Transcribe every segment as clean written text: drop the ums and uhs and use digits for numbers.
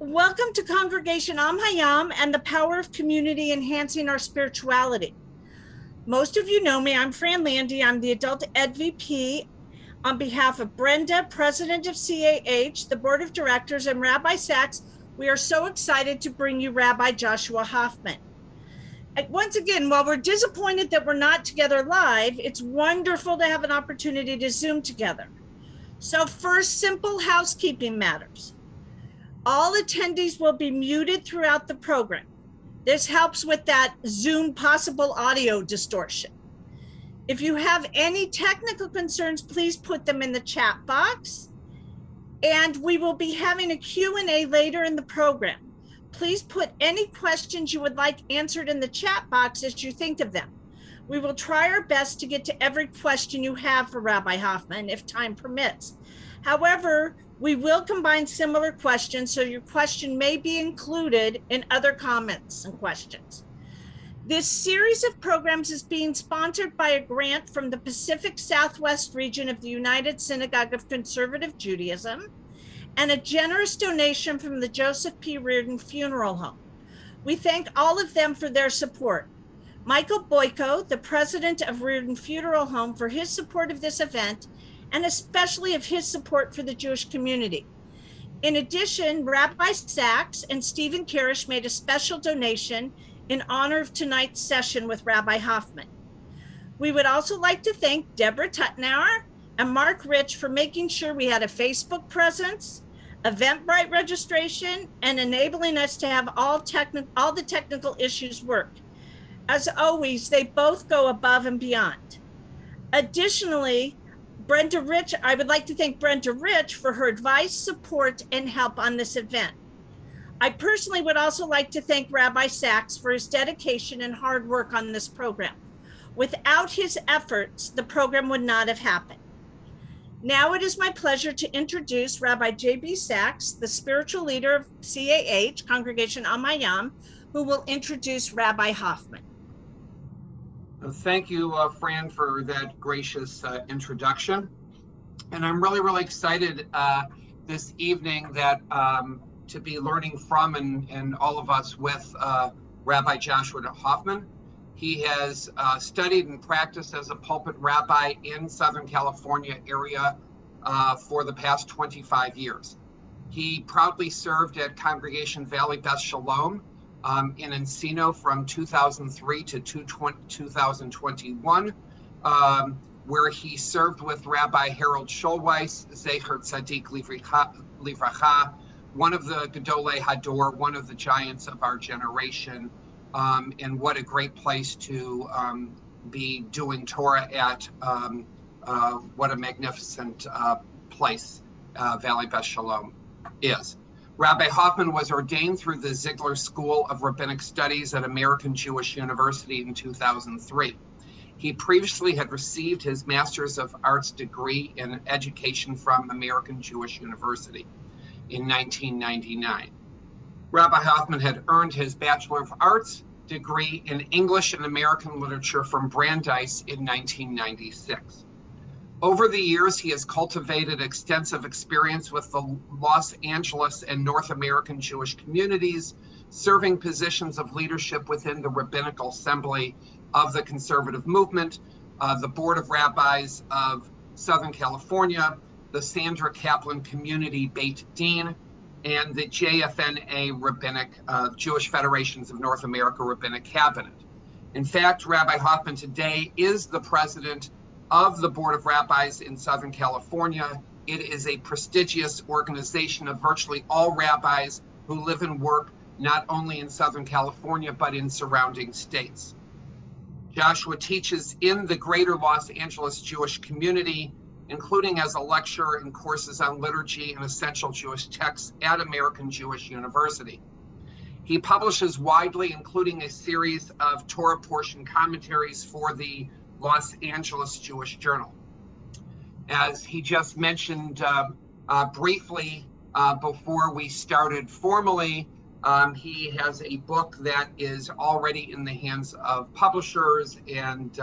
Welcome to Congregation Am Hayam and the Power of Community Enhancing Our Spirituality. Most of you know me. I'm Fran Landy. I'm the Adult Ed VP. On behalf of Brenda, President of CAH, the Board of Directors, and Rabbi Sachs, we are so excited to bring you Rabbi Joshua Hoffman. Once again, while we're disappointed that we're not together live, it's wonderful to have an opportunity to Zoom together. So first, simple housekeeping matters. All attendees will be muted throughout the program. This helps with that Zoom possible audio distortion. If you have any technical concerns, please put them in the chat box. And we will be having a Q&A later in the program. Please put any questions you would like answered in the chat box as you think of them. We will try our best to get to every question you have for Rabbi Hoffman if time permits. However, we will combine similar questions, so your question may be included in other comments and questions. This series of programs is being sponsored by a grant from the Pacific Southwest region of the United Synagogue of Conservative Judaism and a generous donation from the Joseph P. Reardon Funeral Home. We thank all of them for their support. Michael Boyko, the president of Reardon Funeral Home, for his support of this event, and especially of his support for the Jewish community. In addition, Rabbi Sachs and Stephen Karish made a special donation in honor of tonight's session with Rabbi Hoffman. We would also like to thank Deborah Tuttenauer and Mark Rich for making sure we had a Facebook presence, Eventbrite registration, and enabling us to have all the technical issues work. As always, they both go above and beyond. Additionally, I would like to thank Brenda Rich for her advice, support, and help on this event. I personally would also like to thank Rabbi Sachs for his dedication and hard work on this program. Without his efforts, the program would not have happened. Now it is my pleasure to introduce Rabbi J.B. Sachs, the spiritual leader of CAH, Congregation Am Hayam, who will introduce Rabbi Hoffman. Thank you, Fran, for that gracious introduction. And I'm really excited this evening that to be learning from and all of us with Rabbi Joshua Hoffman. He has studied and practiced as a pulpit rabbi in Southern California area for the past 25 years. He proudly served at Congregation Valley Beth Shalom in Encino from 2003 to 2021, where he served with Rabbi Harold Schulweis, Zecher Tzadik Livracha, one of the Gedolei Hador, one of the giants of our generation, and what a great place to be doing Torah at. What a magnificent place Valley Beth Shalom is. Rabbi Hoffman was ordained through the Ziegler School of Rabbinic Studies at American Jewish University in 2003. He previously had received his Master's of Arts degree in education from American Jewish University in 1999. Rabbi Hoffman had earned his Bachelor of Arts degree in English and American Literature from Brandeis in 1996. Over the years, he has cultivated extensive experience with the Los Angeles and North American Jewish communities, serving positions of leadership within the Rabbinical Assembly of the Conservative Movement, the Board of Rabbis of Southern California, the Sandra Kaplan Community Beit Din, and the JFNA Rabbinic Jewish Federations of North America Rabbinic Cabinet. In fact, Rabbi Hoffman today is the president of the Board of Rabbis in Southern California. It is a prestigious organization of virtually all rabbis who live and work not only in Southern California, but in surrounding states. Joshua teaches in the greater Los Angeles Jewish community, including as a lecturer in courses on liturgy and essential Jewish texts at American Jewish University. He publishes widely, including a series of Torah portion commentaries for the Los Angeles Jewish Journal. As he just mentioned briefly before we started formally, he has a book that is already in the hands of publishers, and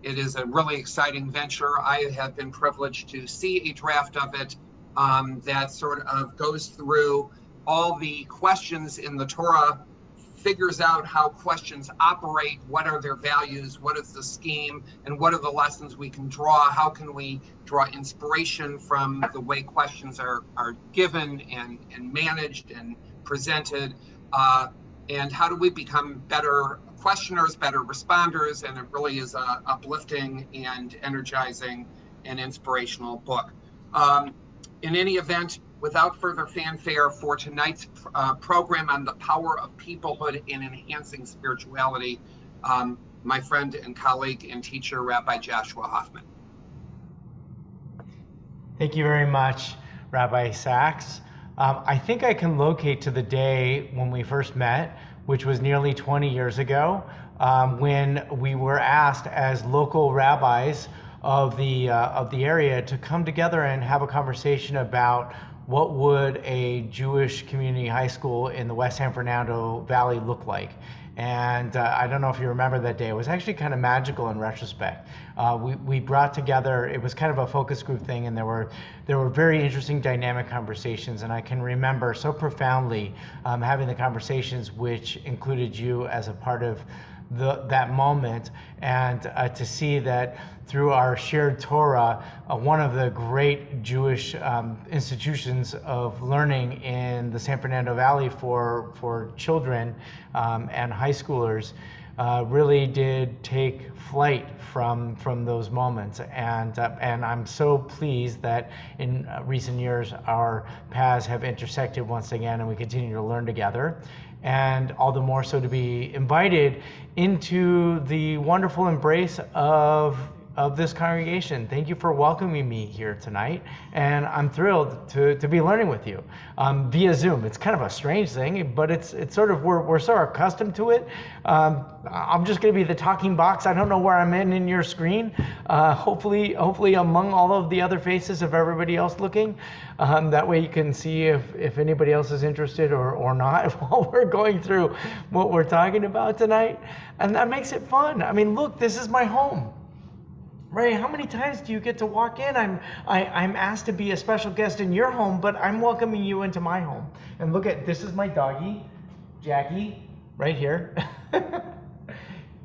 it is a really exciting venture. I have been privileged to see a draft of it that sort of goes through all the questions in the Torah, figures out how questions operate, what are their values, what is the scheme, and what are the lessons we can draw, how can we draw inspiration from the way questions are given and managed and presented, and how do we become better questioners, better responders, and it really is a uplifting and energizing and inspirational book. In any event, without further fanfare, for tonight's program on the power of peoplehood in enhancing spirituality, my friend and colleague and teacher, Rabbi Joshua Hoffman. Thank you very much, Rabbi Sachs. I think I can locate to the day when we first met, which was nearly 20 years ago, when we were asked as local rabbis of the area to come together and have a conversation about what would a Jewish community high school in the West San Fernando Valley look like. And I don't know if you remember that day. It was actually kind of magical in retrospect. We brought together, it was kind of a focus group thing, and there were very interesting dynamic conversations. And I can remember so profoundly having the conversations which included you as a part of that moment, and to see that through our shared Torah, one of the great Jewish institutions of learning in the San Fernando Valley for children and high schoolers really did take flight from those moments, and I'm so pleased that in recent years our paths have intersected once again, and we continue to learn together. And all the more so to be invited into the wonderful embrace of this congregation. Thank you for welcoming me here tonight, and I'm thrilled to be learning with you via Zoom. It's kind of a strange thing, but it's sort of, we're so accustomed to it. I'm just going to be the talking box. I don't know where I'm in your screen. Hopefully among all of the other faces of everybody else looking. That way you can see if anybody else is interested or not while we're going through what we're talking about tonight. And that makes it fun. I mean, look, this is my home. Ray, how many times do you get to walk in? I'm asked to be a special guest in your home, but I'm welcoming you into my home. And look at, this is my doggy, Jackie, right here.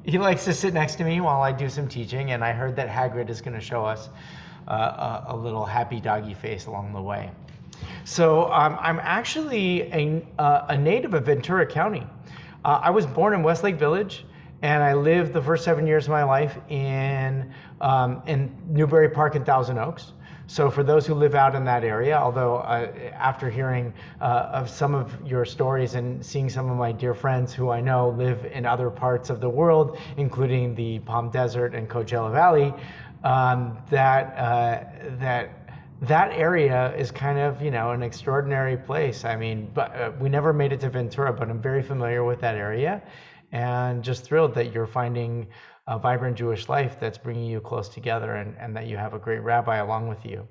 He likes to sit next to me while I do some teaching, and I heard that Hagrid is going to show us a little happy doggy face along the way. So I'm actually a native of Ventura County. I was born in Westlake Village, and I lived the first 7 years of my life in Newbury Park and Thousand Oaks. So for those who live out in that area, although after hearing of some of your stories and seeing some of my dear friends who I know live in other parts of the world, including the Palm Desert and Coachella Valley, that area is kind of, an extraordinary place. I mean, but we never made it to Ventura, but I'm very familiar with that area, and just thrilled that you're finding a vibrant Jewish life that's bringing you close together, and that you have a great rabbi along with you.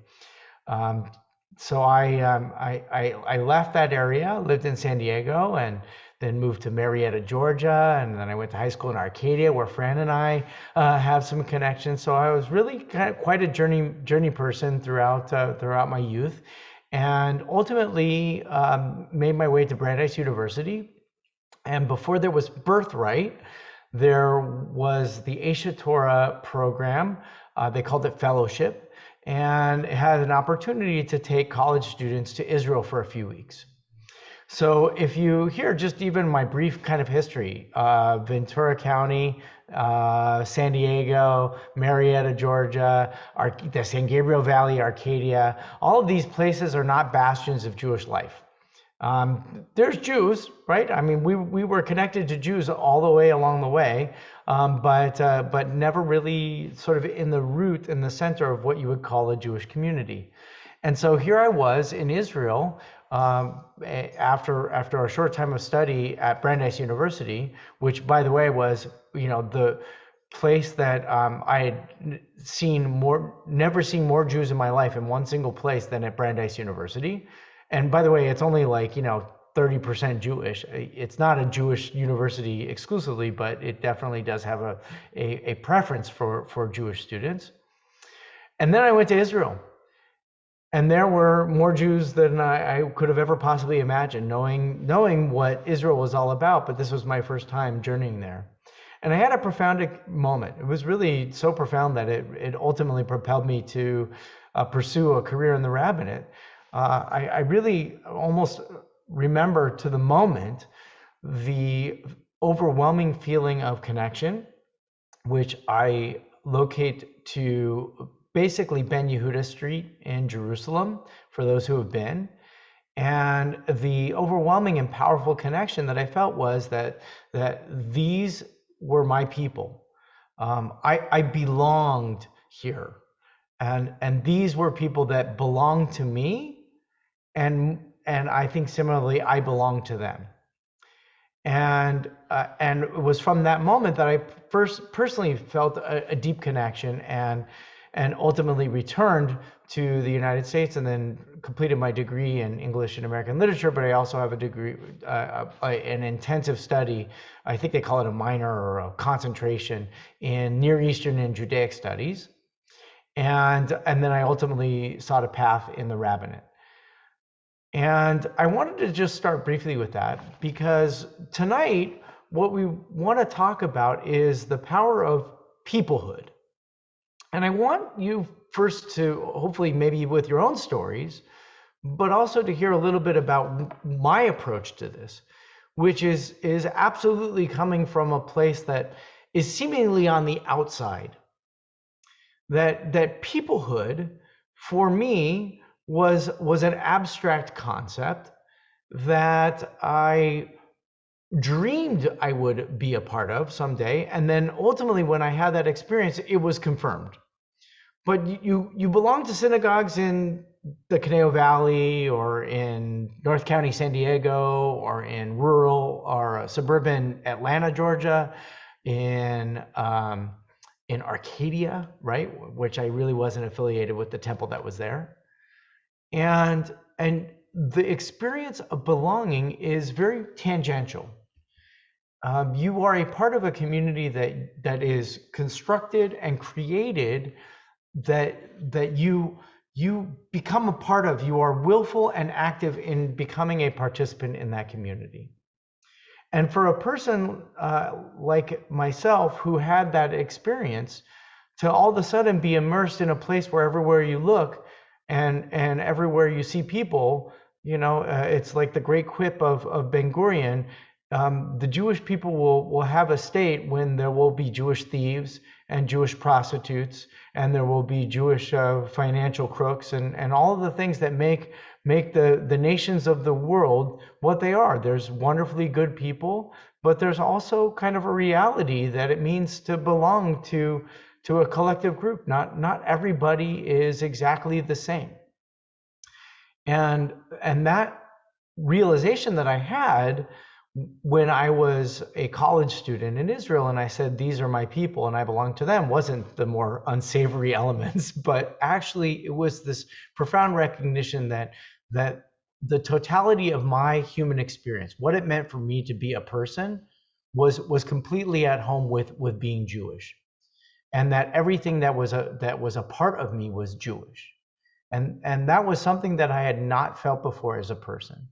So I left that area, lived in San Diego, and then moved to Marietta, Georgia, and then I went to high school in Arcadia, where Fran and I have some connections. So I was really quite a journey person throughout my youth, and ultimately made my way to Brandeis University. And before there was Birthright, there was the Aish Torah program. They called it Fellowship, and it had an opportunity to take college students to Israel for a few weeks. So if you hear just even my brief kind of history, Ventura County, San Diego, Marietta, Georgia, the San Gabriel Valley, Arcadia, all of these places are not bastions of Jewish life. There's Jews, right? I mean, we were connected to Jews all the way along the way, but never really sort of in the center of what you would call a Jewish community. And so here I was in Israel after a short time of study at Brandeis University, which, by the way, was the place that I had never seen more Jews in my life in one single place than at Brandeis University. And by the way, it's only like 30% Jewish. It's not a Jewish university exclusively, but it definitely does have a preference for Jewish students. And then I went to Israel. And there were more Jews than I could have ever possibly imagined, knowing what Israel was all about. But this was my first time journeying there. And I had a profound moment. It was really so profound that it ultimately propelled me to pursue a career in the rabbinate. I really almost remember to the moment the overwhelming feeling of connection, which I locate to basically Ben Yehuda Street in Jerusalem, for those who have been. And the overwhelming and powerful connection that I felt was that these were my people. I belonged here. And these were people that belonged to me. And I think similarly, I belonged to them. And it was from that moment that I first personally felt a deep connection, and ultimately returned to the United States and then completed my degree in English and American literature. But I also have a degree, an intensive study, I think they call it a minor or a concentration, in Near Eastern and Judaic studies. And then I ultimately sought a path in the rabbinate. And I wanted to just start briefly with that, because tonight, what we want to talk about is the power of peoplehood. And I want you first to, hopefully maybe with your own stories, but also to hear a little bit about my approach to this, which is absolutely coming from a place that is seemingly on the outside. That peoplehood, for me, was an abstract concept that I dreamed I would be a part of someday. And then ultimately, when I had that experience, it was confirmed. But you belong to synagogues in the Conejo Valley, or in North County, San Diego, or in rural or suburban Atlanta, Georgia, in Arcadia, right? Which I really wasn't affiliated with the temple that was there. And the experience of belonging is very tangential. You are a part of a community that is constructed and created, that you become a part of. You are willful and active in becoming a participant in that community. And for a person like myself, who had that experience, to all of a sudden be immersed in a place where everywhere you look and everywhere you see people, it's like the great quip of Ben Gurion. The Jewish people will have a state when there will be Jewish thieves and Jewish prostitutes, and there will be Jewish financial crooks, and all of the things that make the nations of the world what they are. There's wonderfully good people, but there's also kind of a reality that it means to belong to a collective group. Not everybody is exactly the same. And that realization that I had when I was a college student in Israel, and I said, these are my people and I belong to them, wasn't the more unsavory elements, but actually it was this profound recognition that the totality of my human experience, what it meant for me to be a person, was completely at home with being Jewish. And that everything that was a part of me was Jewish. And that was something that I had not felt before as a person.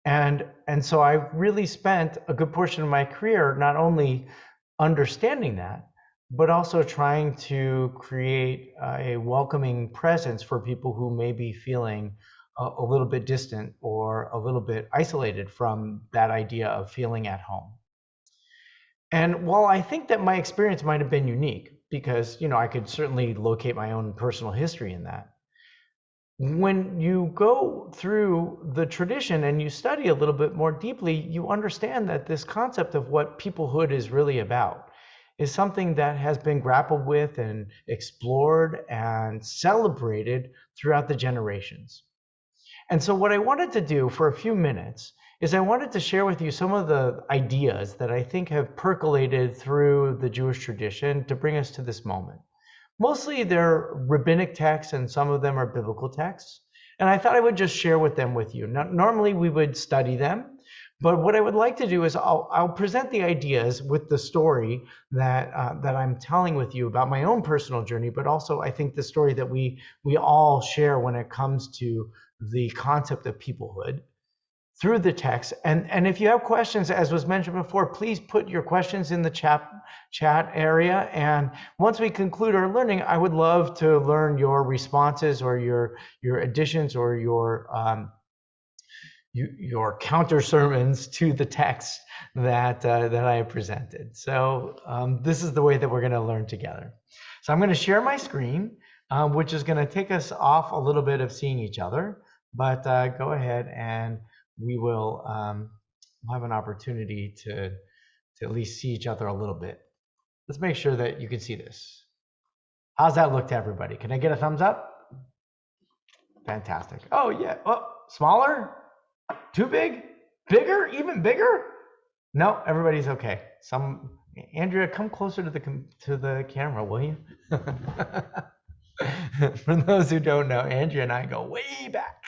And so I really spent a good portion of my career not only understanding that, but also trying to create a welcoming presence for people who may be feeling a little bit distant or a little bit isolated from that idea of feeling at home. And while I think that my experience might have been unique, because I could certainly locate my own personal history in that, when you go through the tradition and you study a little bit more deeply, you understand that this concept of what peoplehood is really about is something that has been grappled with and explored and celebrated throughout the generations. And so what I wanted to do for a few minutes is I wanted to share with you some of the ideas that I think have percolated through the Jewish tradition to bring us to this moment. Mostly they're rabbinic texts, and some of them are biblical texts. And I thought I would just share them with you. Now, normally we would study them, But what I would like to do is I'll present the ideas with the story that I'm telling with you about my own personal journey, but also I think the story that we all share when it comes to the concept of peoplehood through the text. And if you have questions, as was mentioned before, please put your questions in the chat area. And once we conclude our learning, I would love to learn your responses or your additions or your counter sermons to the text that I have presented. So this is the way that we're going to learn together. So I'm going to share my screen, which is going to take us off a little bit of seeing each other. But go ahead and we will have an opportunity to at least see each other a little bit. Let's make sure that you can see this. How's that look to everybody? Can I get a thumbs up? Fantastic. Oh yeah. Oh, smaller? Too big? Bigger? Even bigger? No, everybody's okay. Andrea, come closer to the camera, will you? For those who don't know, Andrea and I go way back,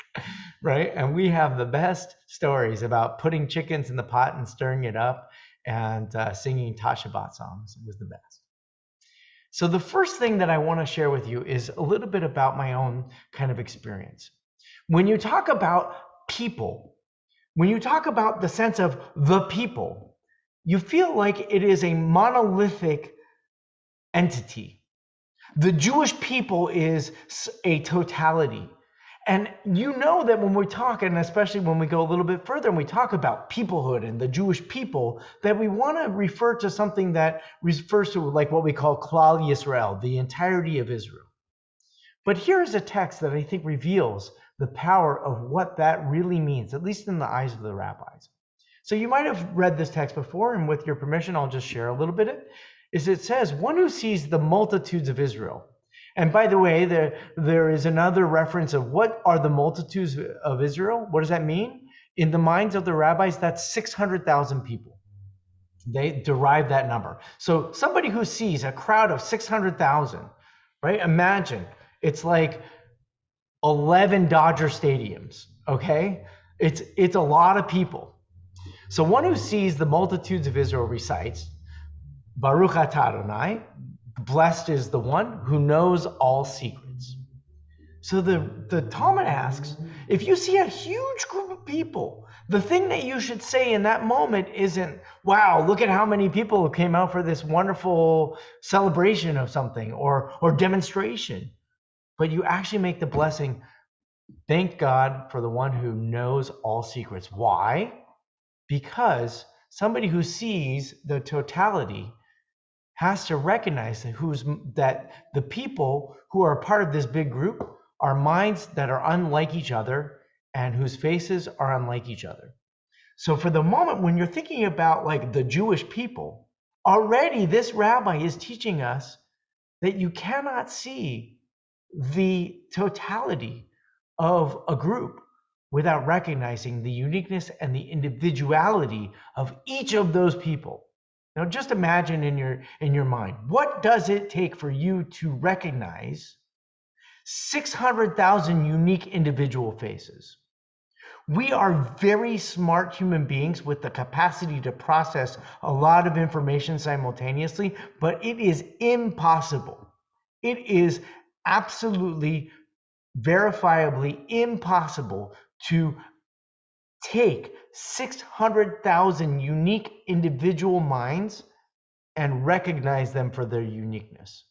right? And we have the best stories about putting chickens in the pot and stirring it up and singing Tashabat songs. It was the best. So the first thing that I want to share with you is a little bit about my own kind of experience. When you talk about people, when you talk about the sense of the people, you feel like it is a monolithic entity. The Jewish people is a totality. And you know that when we talk, and especially when we go a little bit further and we talk about peoplehood and the Jewish people, that we want to refer to something that refers to like what we call Klal Yisrael, the entirety of Israel. But here is a text that I think reveals the power of what that really means, at least in the eyes of the rabbis. So you might have read this text before, and with your permission, I'll just share a little bit. It says, one who sees the multitudes of Israel. And by the way, there is another reference of what are the multitudes of Israel? What does that mean? In the minds of the rabbis, that's 600,000 people. They derive that number. So somebody who sees a crowd of 600,000, right? Imagine it's like 11 Dodger stadiums, okay? It's a lot of people. So one who sees the multitudes of Israel recites, Baruch atah Adonai, blessed is the one who knows all secrets. So the Talmud asks, if you see a huge group of people, the thing that you should say in that moment isn't, wow, look at how many people came out for this wonderful celebration of something or demonstration. But you actually make the blessing, thank God for the one who knows all secrets. Why? Because somebody who sees the totality has to recognize that the people who are part of this big group are minds that are unlike each other and whose faces are unlike each other. So for the moment, when you're thinking about like the Jewish people, already this rabbi is teaching us that you cannot see the totality of a group without recognizing the uniqueness and the individuality of each of those people. Now just imagine in your mind, what does it take for you to recognize 600,000 unique individual faces? We are very smart human beings with the capacity to process a lot of information simultaneously, but it is impossible. It is absolutely verifiably impossible to take 600,000 unique individual minds and recognize them for their uniqueness.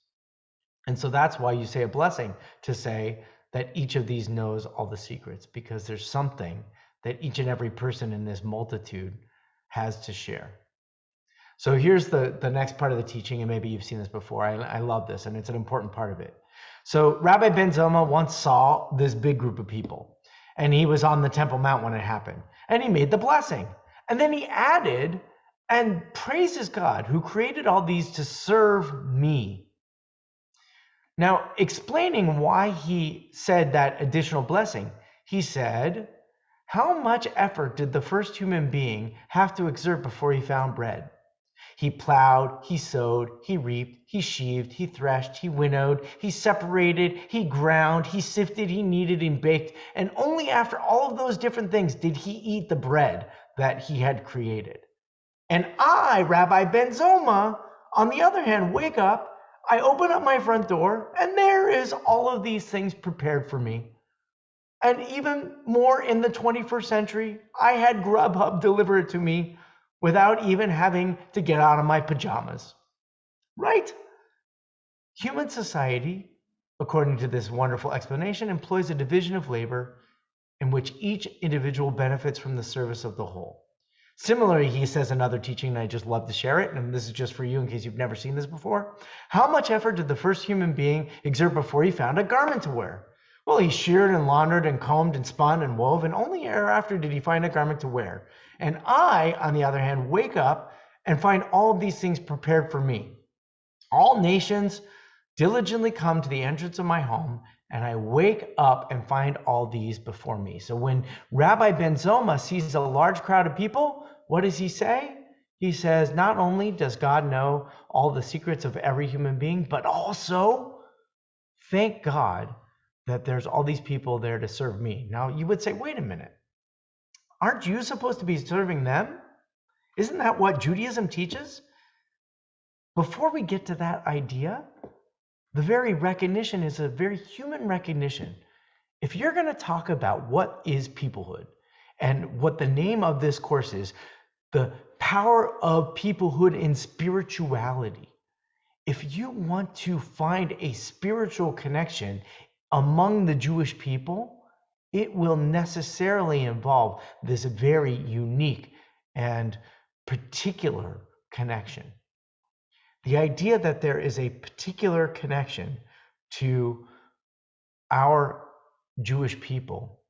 And so that's why you say a blessing, to say that each of these knows all the secrets, because there's something that each and every person in this multitude has to share. So here's the next part of the teaching, and maybe you've seen this before. I love this, and it's an important part of it. So Rabbi Ben Zoma once saw this big group of people, and he was on the Temple Mount when it happened, and he made the blessing. And then he added and praises God who created all these to serve me. Now, explaining why he said that additional blessing, he said, how much effort did the first human being have to exert before he found bread? He plowed, he sowed, he reaped, he sheaved, he threshed, he winnowed, he separated, he ground, he sifted, he kneaded, and baked. And only after all of those different things did he eat the bread that he had created. And I, Rabbi Ben Zoma, on the other hand, wake up, I open up my front door, and there is all of these things prepared for me. And even more in the 21st century, I had Grubhub deliver it to me without even having to get out of my pajamas. Right? Human society, according to this wonderful explanation, employs a division of labor in which each individual benefits from the service of the whole. Similarly, he says another teaching, and I just love to share it, and this is just for you in case you've never seen this before. How much effort did the first human being exert before he found a garment to wear? Well, he sheared and laundered and combed and spun and wove, and only thereafter did he find a garment to wear. And I, on the other hand, wake up and find all of these things prepared for me. All nations diligently come to the entrance of my home, and I wake up and find all these before me. So when Rabbi Ben Zoma sees a large crowd of people, what does he say? He says, not only does God know all the secrets of every human being, but also, thank God that there's all these people there to serve me. Now, you would say, wait a minute. Aren't you supposed to be serving them? Isn't that what Judaism teaches? Before we get to that idea, the very recognition is a very human recognition. If you're going to talk about what is peoplehood and what the name of this course is, the power of peoplehood in spirituality, if you want to find a spiritual connection among the Jewish people, it will necessarily involve this very unique and particular connection. The idea that there is a particular connection to our Jewish people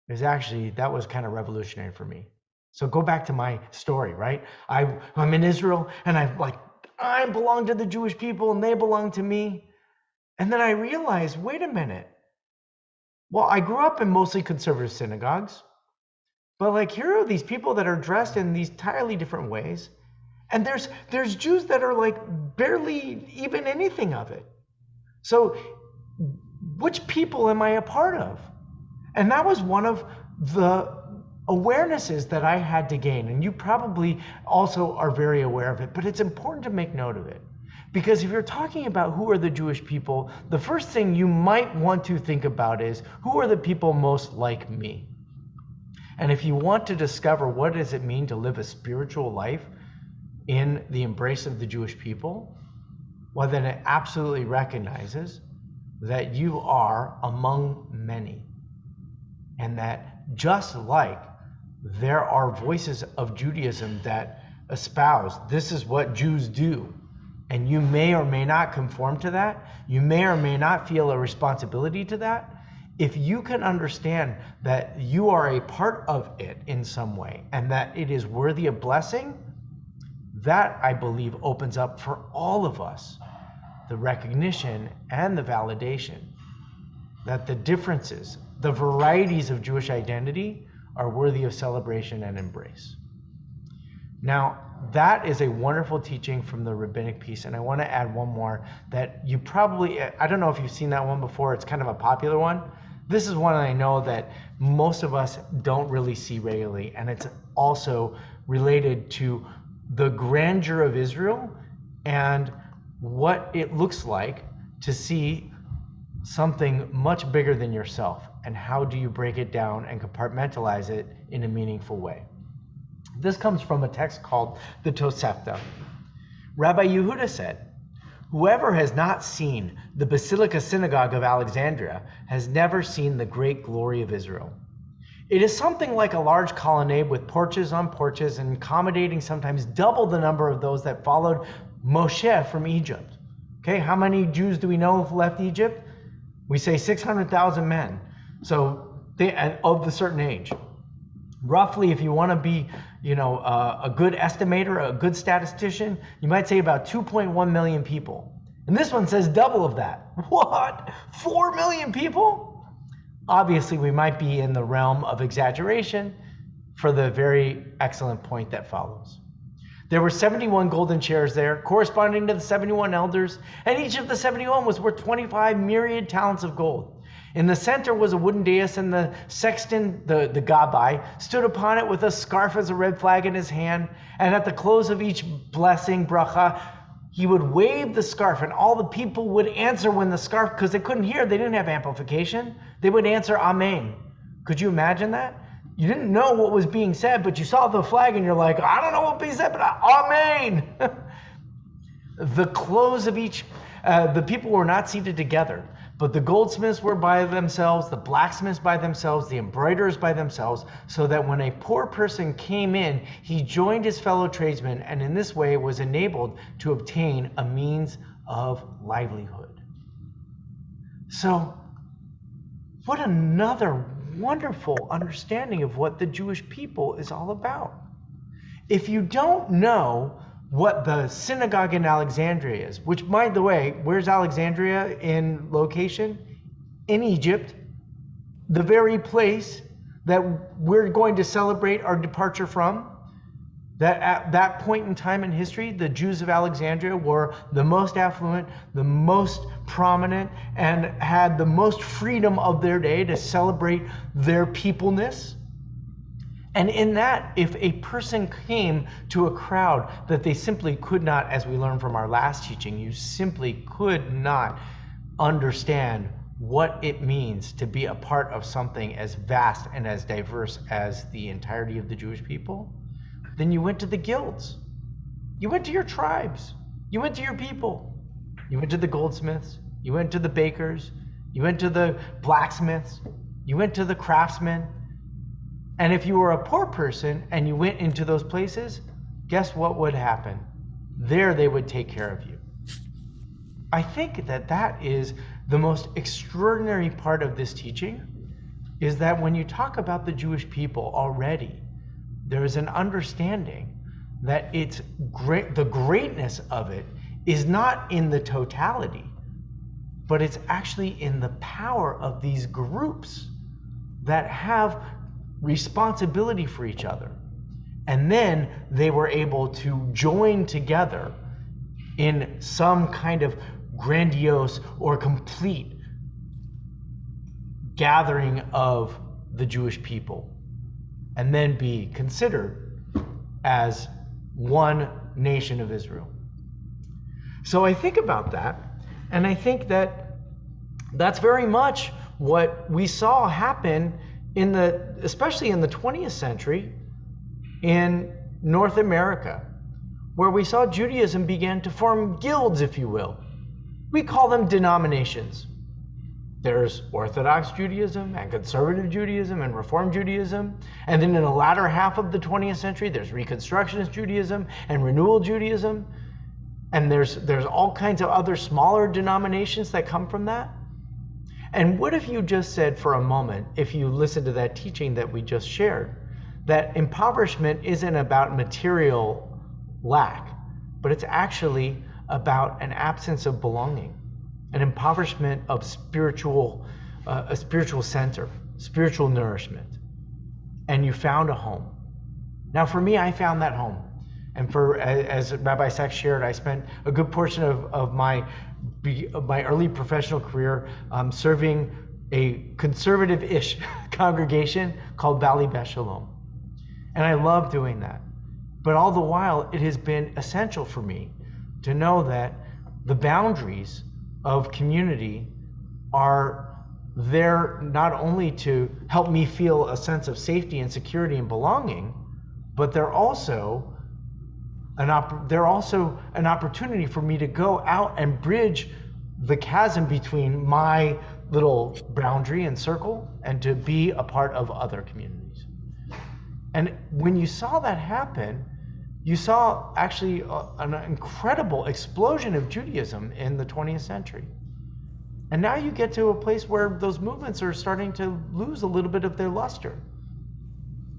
is actually, that was kind of revolutionary for me. So go back to my story, right? I'm in Israel, and I belong to the Jewish people and they belong to me. And then I realized, wait a minute. Well, I grew up in mostly conservative synagogues, but here are these people that are dressed in these entirely different ways. And there's Jews that are barely even anything of it. So which people am I a part of? And that was one of the awarenesses that I had to gain. And you probably also are very aware of it, but it's important to make note of it. Because if you're talking about who are the Jewish people, the first thing you might want to think about is, who are the people most like me? And if you want to discover what does it mean to live a spiritual life in the embrace of the Jewish people, well, then it absolutely recognizes that you are among many. And that just like there are voices of Judaism that espouse this is what Jews do, and you may or may not conform to that, you may or may not feel a responsibility to that, if you can understand that you are a part of it in some way and that it is worthy of blessing, that, I believe, opens up for all of us the recognition and the validation that the differences, the varieties of Jewish identity are worthy of celebration and embrace. Now, that is a wonderful teaching from the rabbinic piece, and I want to add one more that you probably, I don't know if you've seen that one before, it's kind of a popular one. This is one I know that most of us don't really see regularly, and it's also related to the grandeur of Israel and what it looks like to see something much bigger than yourself, and how do you break it down and compartmentalize it in a meaningful way. This comes from a text called the Tosefta. Rabbi Yehuda said, "Whoever has not seen the Basilica Synagogue of Alexandria has never seen the great glory of Israel. It is something like a large colonnade with porches on porches and accommodating sometimes double the number of those that followed Moshe from Egypt." Okay, how many Jews do we know who left Egypt? We say 600,000 men. So they of a certain age. Roughly, if you want to be, a good estimator, a good statistician, you might say about 2.1 million people. And this one says double of that. What? 4 million people? Obviously, we might be in the realm of exaggeration for the very excellent point that follows. There were 71 golden chairs there, corresponding to the 71 elders, and each of the 71 was worth 25 myriad talents of gold. In the center was a wooden dais, and the sexton, the gabbai, stood upon it with a scarf as a red flag in his hand. And at the close of each blessing, bracha, he would wave the scarf, and all the people would answer when the scarf, because they couldn't hear, they didn't have amplification, they would answer Amen. Could you imagine that? You didn't know what was being said, but you saw the flag and you're like, I don't know what being said, but Amen. The close of each, the people were not seated together, but the goldsmiths were by themselves, the blacksmiths by themselves, the embroiderers by themselves, so that when a poor person came in, he joined his fellow tradesmen, and in this way was enabled to obtain a means of livelihood. So, what another wonderful understanding of what the Jewish people is all about. If you don't know what the synagogue in Alexandria is, which, by the way, where's Alexandria in location? In Egypt, the very place that we're going to celebrate our departure from. That at that point in time in history, the Jews of Alexandria were the most affluent, the most prominent, and had the most freedom of their day to celebrate their peopleness. And in that, if a person came to a crowd that they simply could not, as we learned from our last teaching, you simply could not understand what it means to be a part of something as vast and as diverse as the entirety of the Jewish people, then you went to the guilds. You went to your tribes. You went to your people. You went to the goldsmiths. You went to the bakers. You went to the blacksmiths. You went to the craftsmen. And if you were a poor person and you went into those places, guess what would happen? There they would take care of you. I think that that is the most extraordinary part of this teaching, is that when you talk about the Jewish people already, there is an understanding that it's great, the greatness of it is not in the totality, but it's actually in the power of these groups that have responsibility for each other. And then they were able to join together in some kind of grandiose or complete gathering of the Jewish people, and then be considered as one nation of Israel. So I think about that, and I think that that's very much what we saw happen especially in the 20th century in North America, where we saw Judaism began to form guilds, if you will. We call them denominations. There's Orthodox Judaism and Conservative Judaism and Reform Judaism. And then in the latter half of the 20th century, there's Reconstructionist Judaism and Renewal Judaism. And there's all kinds of other smaller denominations that come from that. And what if you just said for a moment, if you listen to that teaching that we just shared, that impoverishment isn't about material lack, but it's actually about an absence of belonging, an impoverishment of a spiritual center, spiritual nourishment. And you found a home. Now for me, I found that home. And as Rabbi Sachs shared, I spent a good portion of my early professional career serving a conservative-ish congregation called Valley Beth Shalom. And I love doing that. But all the while, it has been essential for me to know that the boundaries of community are there not only to help me feel a sense of safety and security and belonging, but they're also an opportunity for me to go out and bridge the chasm between my little boundary and circle and to be a part of other communities. And when you saw that happen, you saw actually an incredible explosion of Judaism in the 20th century. And now you get to a place where those movements are starting to lose a little bit of their luster.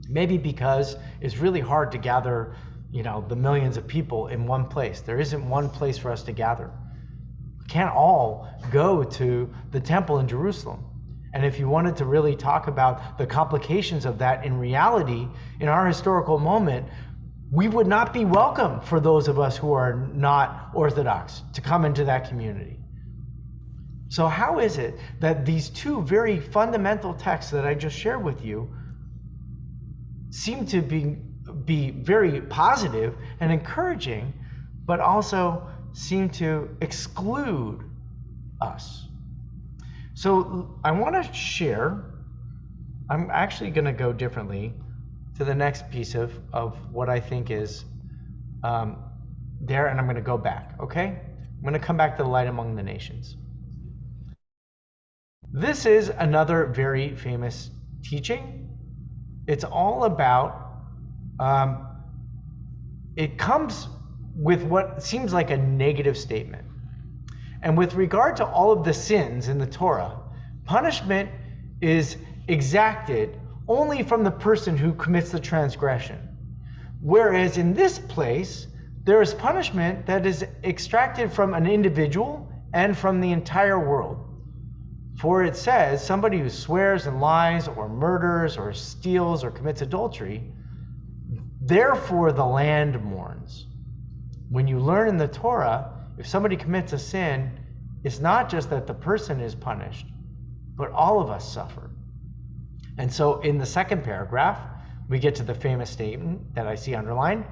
Maybe because it's really hard to gather, the millions of people in one place. There isn't one place for us to gather. We can't all go to the temple in Jerusalem. And if you wanted to really talk about the complications of that in reality, in our historical moment, we would not be welcome for those of us who are not Orthodox to come into that community. So how is it that these two very fundamental texts that I just shared with you seem to be very positive and encouraging, but also seem to exclude us? So I want to share, I'm actually going to go differently to the next piece of what I think is there, and I'm going to go back, okay? I'm going to come back to the light among the nations. This is another very famous teaching. It's all about, it comes with what seems like a negative statement. And with regard to all of the sins in the Torah, punishment is exacted only from the person who commits the transgression. Whereas in this place, there is punishment that is extracted from an individual and from the entire world. For it says, somebody who swears and lies or murders or steals or commits adultery, therefore the land mourns. When you learn in the Torah, if somebody commits a sin, it's not just that the person is punished, but all of us suffer. And so in the second paragraph, we get to the famous statement that I see underlined.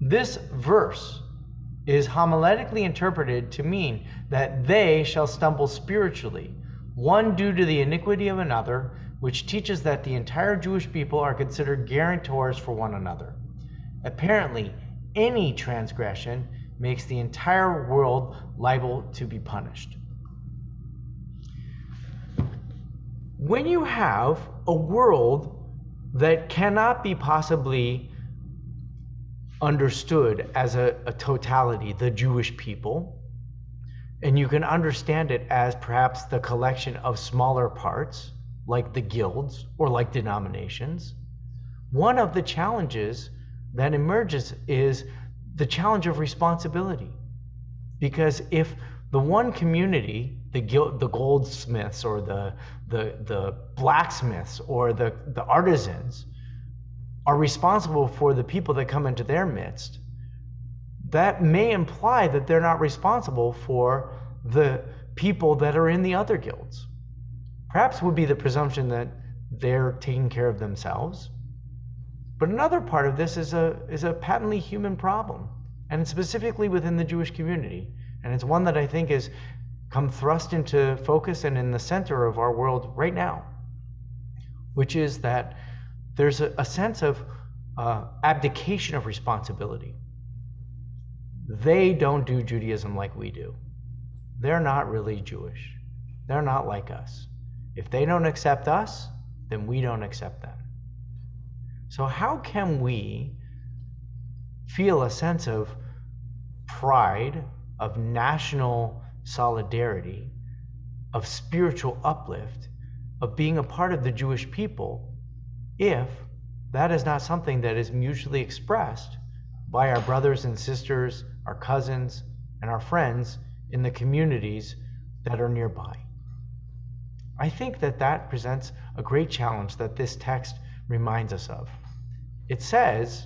This verse is homiletically interpreted to mean that they shall stumble spiritually, one due to the iniquity of another, which teaches that the entire Jewish people are considered guarantors for one another. Apparently, any transgression makes the entire world liable to be punished. When you have a world that cannot be possibly understood as a totality, the Jewish people, and you can understand it as perhaps the collection of smaller parts, like the guilds or like denominations, one of the challenges that emerges is the challenge of responsibility. Because if the one community, the goldsmiths or the blacksmiths or the artisans, are responsible for the people that come into their midst, that may imply that they're not responsible for the people that are in the other guilds. Perhaps would be the presumption that they're taking care of themselves. But another part of this is a patently human problem, and specifically within the Jewish community. And it's one that I think has come thrust into focus and in the center of our world right now, which is that there's a sense of abdication of responsibility. They don't do Judaism like we do. They're not really Jewish. They're not like us. If they don't accept us, then we don't accept them. So how can we feel a sense of pride, of national solidarity, of spiritual uplift, of being a part of the Jewish people, if that is not something that is mutually expressed by our brothers and sisters, our cousins, and our friends in the communities that are nearby? I think that presents a great challenge that this text reminds us of. It says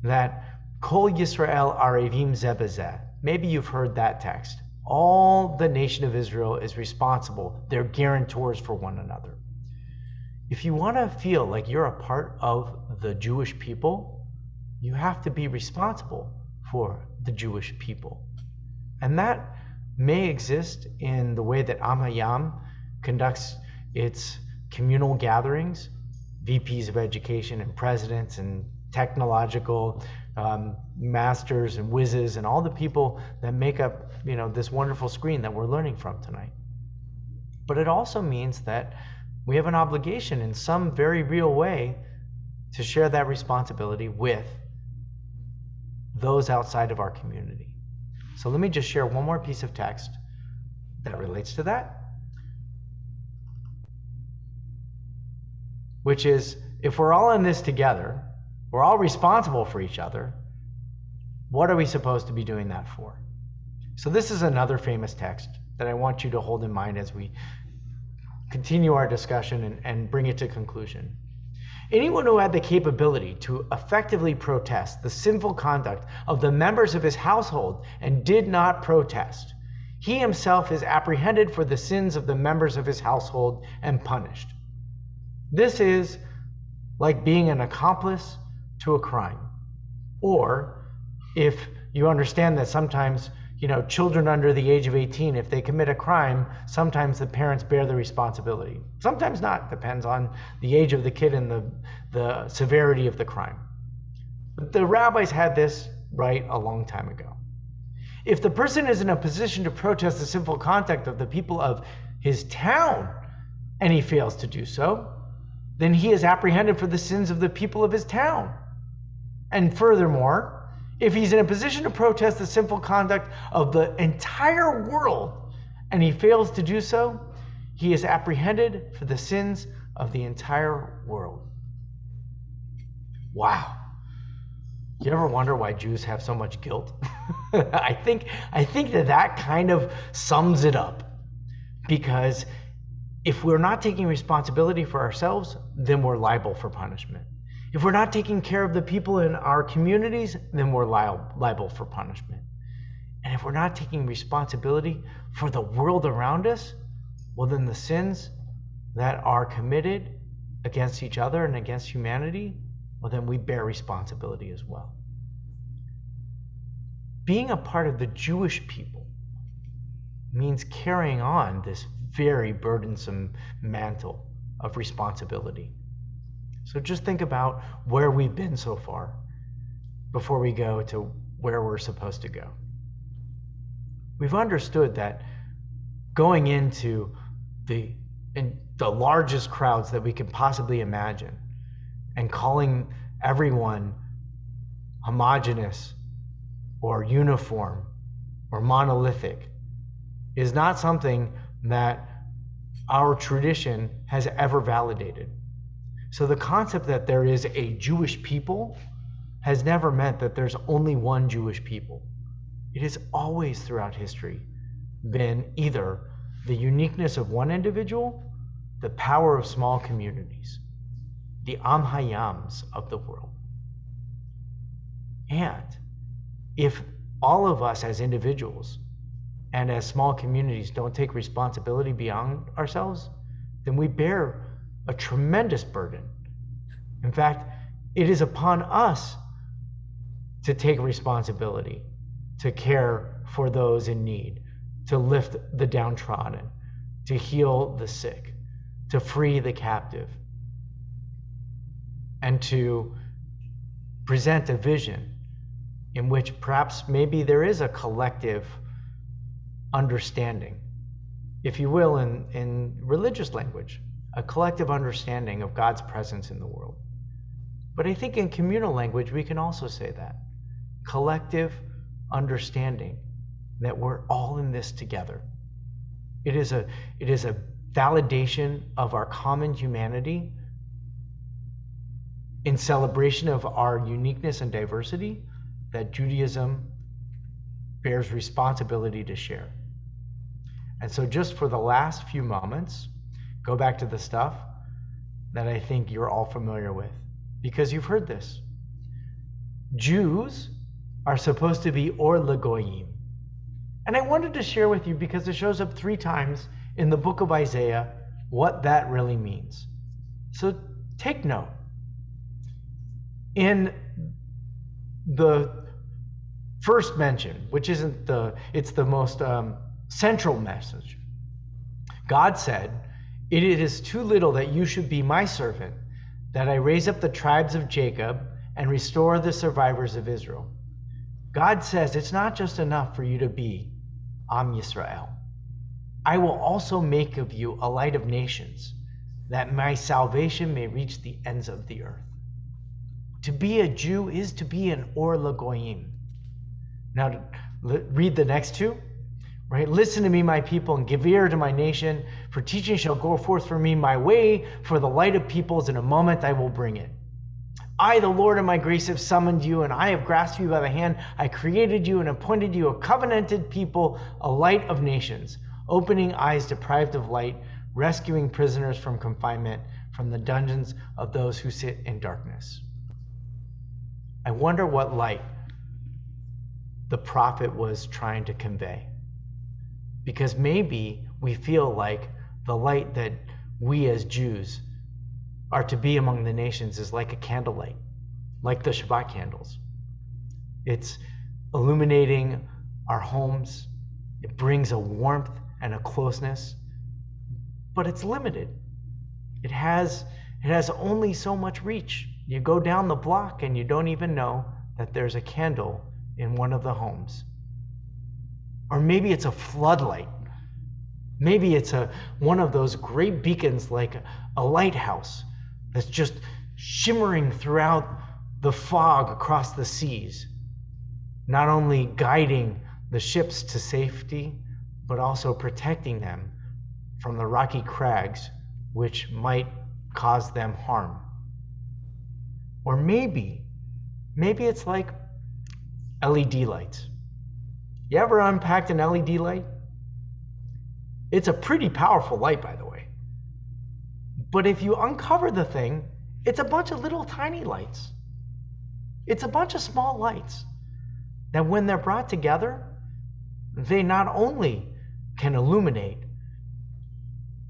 that Kol Yisrael arevim zeh b'zeh. Maybe you've heard that text. All the nation of Israel is responsible. They're guarantors for one another. If you want to feel like you're a part of the Jewish people, you have to be responsible for the Jewish people. And that may exist in the way that Am Hayam conducts its communal gatherings, VPs of education and presidents and technological masters and whizzes and all the people that make up, this wonderful screen that we're learning from tonight. But it also means that we have an obligation in some very real way to share that responsibility with those outside of our community. So let me just share one more piece of text that relates to that, which is, if we're all in this together, we're all responsible for each other, what are we supposed to be doing that for? So this is another famous text that I want you to hold in mind as we continue our discussion and bring it to conclusion. Anyone who had the capability to effectively protest the sinful conduct of the members of his household and did not protest, He himself is apprehended for the sins of the members of his household and punished. This is like being an accomplice to a crime. Or if you understand that sometimes, children under the age of 18, if they commit a crime, sometimes the parents bear the responsibility. Sometimes not, depends on the age of the kid and the severity of the crime. But the rabbis had this right a long time ago. If the person is in a position to protest the sinful conduct of the people of his town, and he fails to do so, then he is apprehended for the sins of the people of his town. And furthermore, if he's in a position to protest the sinful conduct of the entire world, and he fails to do so, he is apprehended for the sins of the entire world. Wow. You ever wonder why Jews have so much guilt? I think that kind of sums it up. Because if we're not taking responsibility for ourselves, then we're liable for punishment. If we're not taking care of the people in our communities, then we're liable for punishment. And if we're not taking responsibility for the world around us, well, then the sins that are committed against each other and against humanity, well, then we bear responsibility as well. Being a part of the Jewish people means carrying on this very burdensome mantle of responsibility. So just think about where we've been so far before we go to where we're supposed to go. We've understood that going into the largest crowds that we can possibly imagine and calling everyone homogeneous or uniform or monolithic is not something that our tradition has ever validated. So the concept that there is a Jewish people has never meant that there's only one Jewish people. It has always throughout history been either the uniqueness of one individual, the power of small communities, the Am Hayams of the world. And if all of us as individuals and as small communities don't take responsibility beyond ourselves, then we bear a tremendous burden. In fact, it is upon us to take responsibility, to care for those in need, to lift the downtrodden, to heal the sick, to free the captive, and to present a vision in which perhaps maybe there is a collective understanding, if you will, in religious language, a collective understanding of God's presence in the world. But I think in communal language, we can also say that. Collective understanding that we're all in this together. It is a validation of our common humanity in celebration of our uniqueness and diversity that Judaism bears responsibility to share. And so just for the last few moments, go back to the stuff that I think you're all familiar with, because you've heard this. Jews are supposed to be Or LaGoyim. And I wanted to share with you, because it shows up 3 times in the book of Isaiah, what that really means. So take note. In the first mention, which isn't it's the most central message, God said, "It is too little that you should be my servant, that I raise up the tribes of Jacob and restore the survivors of Israel." God says it's not just enough for you to be Am Yisrael. I will also make of you a light of nations, that my salvation may reach the ends of the earth. To be a Jew is to be an Or LaGoyim. Now, read the next 2. Right? "Listen to me, my people, and give ear to my nation, for teaching shall go forth from me my way, for the light of peoples, in a moment I will bring it. I, the Lord of my grace, have summoned you, and I have grasped you by the hand. I created you and appointed you a covenanted people, a light of nations, opening eyes deprived of light, rescuing prisoners from confinement, from the dungeons of those who sit in darkness." I wonder what light the prophet was trying to convey. because maybe we feel like the light that we as Jews are to be among the nations is like a candlelight, like the Shabbat candles. It's illuminating our homes. It brings a warmth and a closeness, but it's limited. It has only so much reach. You go down the block and you don't even know that there's a candle in one of the homes. Or maybe it's a floodlight. Maybe it's one of those great beacons like a lighthouse that's just shimmering throughout the fog across the seas, not only guiding the ships to safety, but also protecting them from the rocky crags which might cause them harm. Or maybe it's like LED lights. You ever unpacked an LED light? It's a pretty powerful light, by the way. But if you uncover the thing, it's a bunch of little tiny lights. It's a bunch of small lights that when they're brought together, they not only can illuminate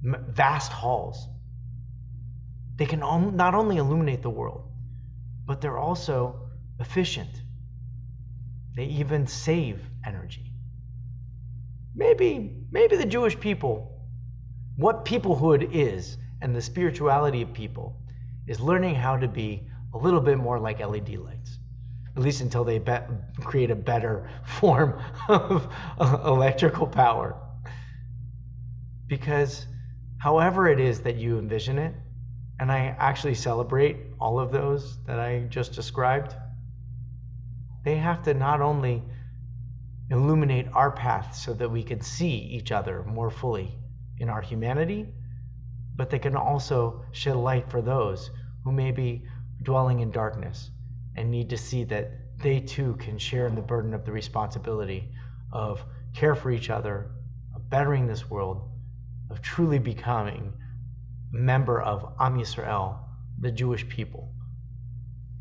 vast halls, they can not only illuminate the world, but they're also efficient. They even save energy. Maybe the Jewish people, what peoplehood is and the spirituality of people is learning how to be a little bit more like LED lights, at least until they create a better form of electrical power. Because however it is that you envision it, and I actually celebrate all of those that I just described, they have to not only illuminate our path so that we can see each other more fully in our humanity, but they can also shed light for those who may be dwelling in darkness and need to see that they too can share in the burden of the responsibility of care for each other, of bettering this world, of truly becoming a member of Am Yisrael, the Jewish people,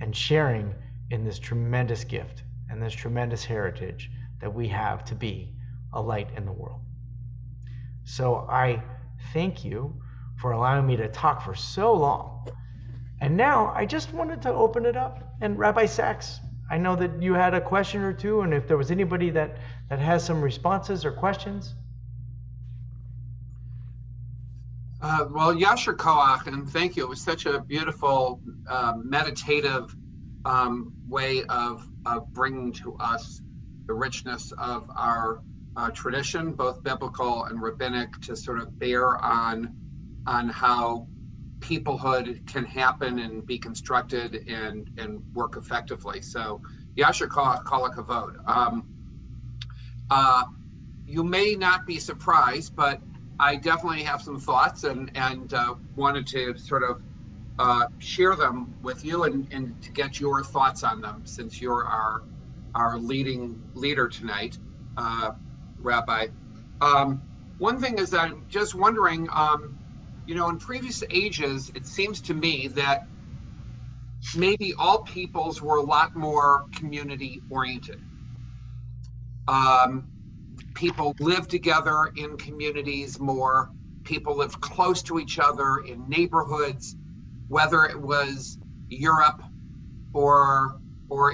and sharing in this tremendous gift and this tremendous heritage that we have to be a light in the world. So I thank you for allowing me to talk for so long. And now I just wanted to open it up. And Rabbi Sachs, I know that you had a question or two, and if there was anybody that has some responses or questions. Well, Yasher Koach, and thank you. It was such a beautiful, meditative way of bringing to us the richness of our tradition, both biblical and rabbinic, to sort of bear on how peoplehood can happen and be constructed and work effectively. So, Yasher Koach, Kol HaKavod. You may not be surprised, but I definitely have some thoughts and wanted to sort of share them with you and to get your thoughts on them, since you're our leader tonight, Rabbi. One thing is I'm just wondering, in previous ages, it seems to me that maybe all peoples were a lot more community oriented. People lived together in communities more. People lived close to each other in neighborhoods, whether it was Europe or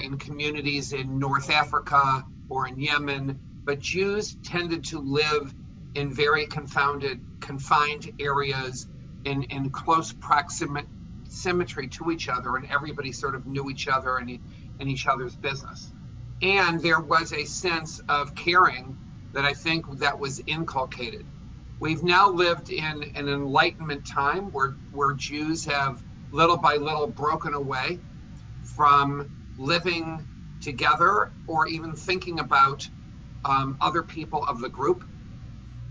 in communities in North Africa or in Yemen. But Jews tended to live in very confined areas in close proximity to each other, and everybody sort of knew each other and each other's business. And there was a sense of caring that I think that was inculcated. We've now lived in an Enlightenment time where Jews have little by little broken away from living together or even thinking about other people of the group.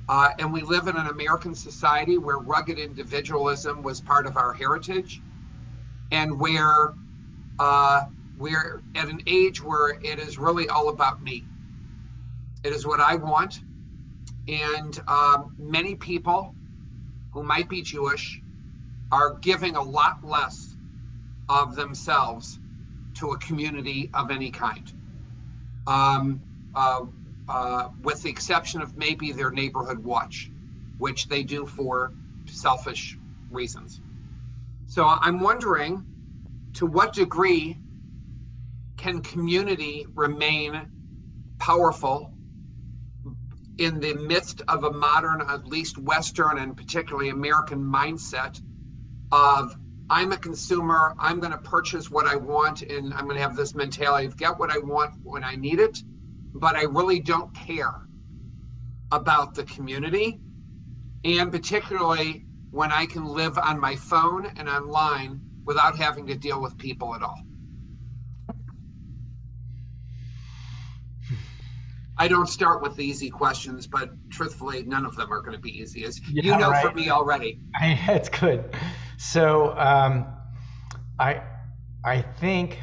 And we live in an American society where rugged individualism was part of our heritage, and where we're at an age where it is really all about me. It is what I want. And many people who might be Jewish are giving a lot less of themselves to a community of any kind. with the exception of maybe their neighborhood watch, which they do for selfish reasons. So I'm wondering, to what degree can community remain powerful in the midst of a modern, at least Western and particularly American mindset of, I'm a consumer, I'm going to purchase what I want, and I'm going to have this mentality of get what I want when I need it, but I really don't care about the community, and particularly when I can live on my phone and online without having to deal with people at all. I don't start with the easy questions, but truthfully, none of them are going to be easy, as you know, right, from me already. It's good. So I think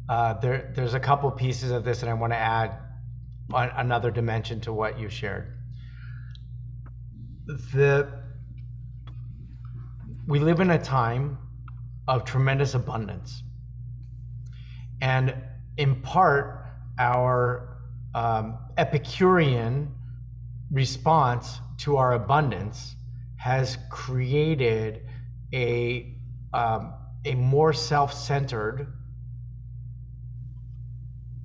there's a couple pieces of this, and I want to add another dimension to what you shared. We live in a time of tremendous abundance, and in part, our Epicurean response to our abundance has created a more self-centered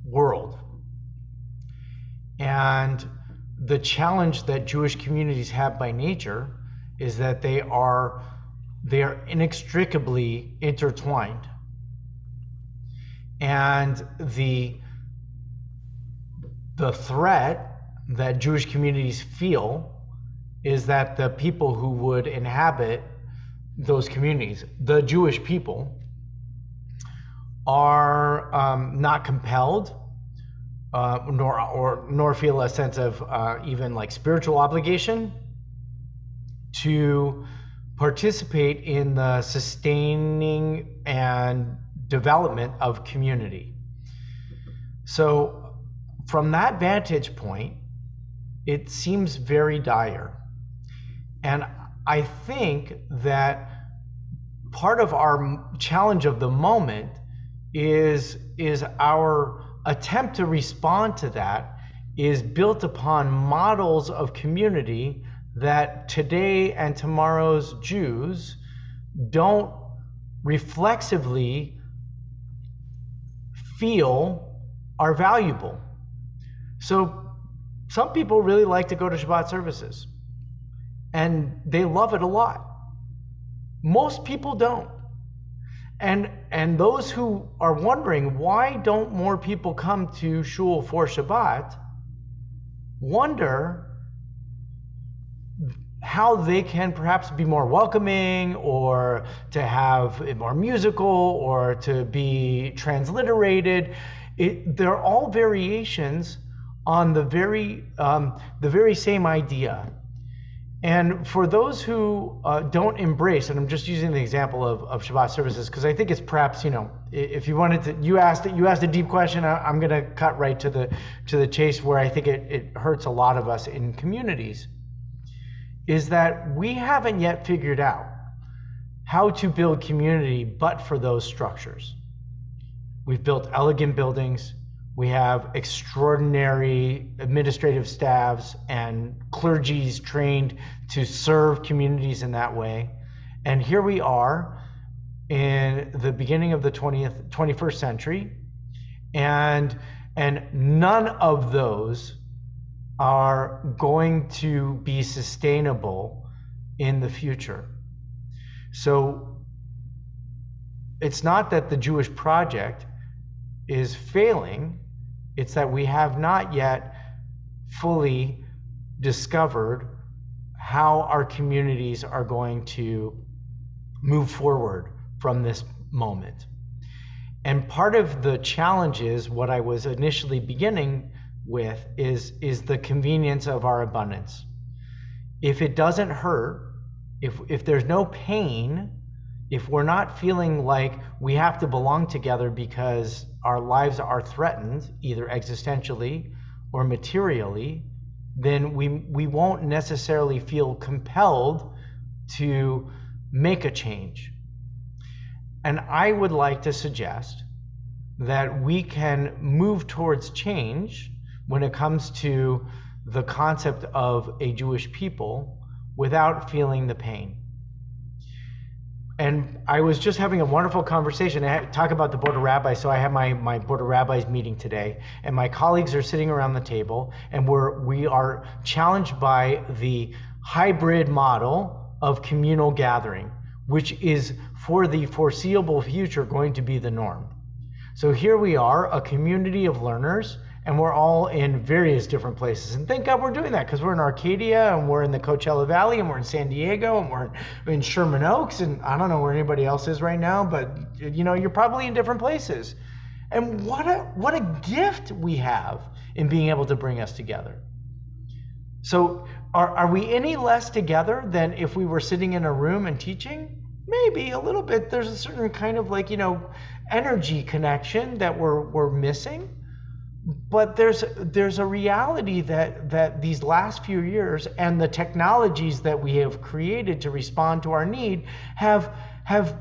world. And the challenge that Jewish communities have by nature is that they are inextricably intertwined. And the threat that Jewish communities feel is that the people who would inhabit those communities, the Jewish people, are not compelled nor feel a sense of even like spiritual obligation to participate in the sustaining and development of community. So from that vantage point, it seems very dire. And I think that part of our challenge of the moment is our attempt to respond to that is built upon models of community that today and tomorrow's Jews don't reflexively feel are valuable. So some people really like to go to Shabbat services, and they love it a lot. Most people don't. And those who are wondering why don't more people come to shul for Shabbat wonder how they can perhaps be more welcoming, or to have it more musical, or to be transliterated. They're all variations on the very same idea. And for those who don't embrace, and I'm just using the example of Shabbat services because I think it's perhaps, if you wanted to, you asked a deep question. I'm going to cut right to the chase where I think it hurts a lot of us in communities, is that we haven't yet figured out how to build community but for those structures. We've built elegant buildings. We have extraordinary administrative staffs and clergies trained to serve communities in that way. And here we are in the beginning of the 21st century, and none of those are going to be sustainable in the future. So it's not that the Jewish project is failing, it's that we have not yet fully discovered how our communities are going to move forward from this moment. And part of the challenge is what I was initially beginning with is the convenience of our abundance. If it doesn't hurt, if there's no pain, if we're not feeling like we have to belong together because our lives are threatened, either existentially or materially, then we won't necessarily feel compelled to make a change. And I would like to suggest that we can move towards change when it comes to the concept of a Jewish people without feeling the pain. And I was just having a wonderful conversation. I talk about the Board of Rabbis. So I have my Board of Rabbis meeting today, and my colleagues are sitting around the table, and we are challenged by the hybrid model of communal gathering, which is for the foreseeable future going to be the norm. So here we are, a community of learners, and we're all in various different places. And thank God we're doing that, because we're in Arcadia, and we're in the Coachella Valley, and we're in San Diego, and we're in Sherman Oaks, and I don't know where anybody else is right now, but you're probably in different places. And what a gift we have in being able to bring us together. So are we any less together than if we were sitting in a room and teaching? Maybe a little bit. There's a certain kind of energy connection that we're missing. But there's a reality that these last few years and the technologies that we have created to respond to our need have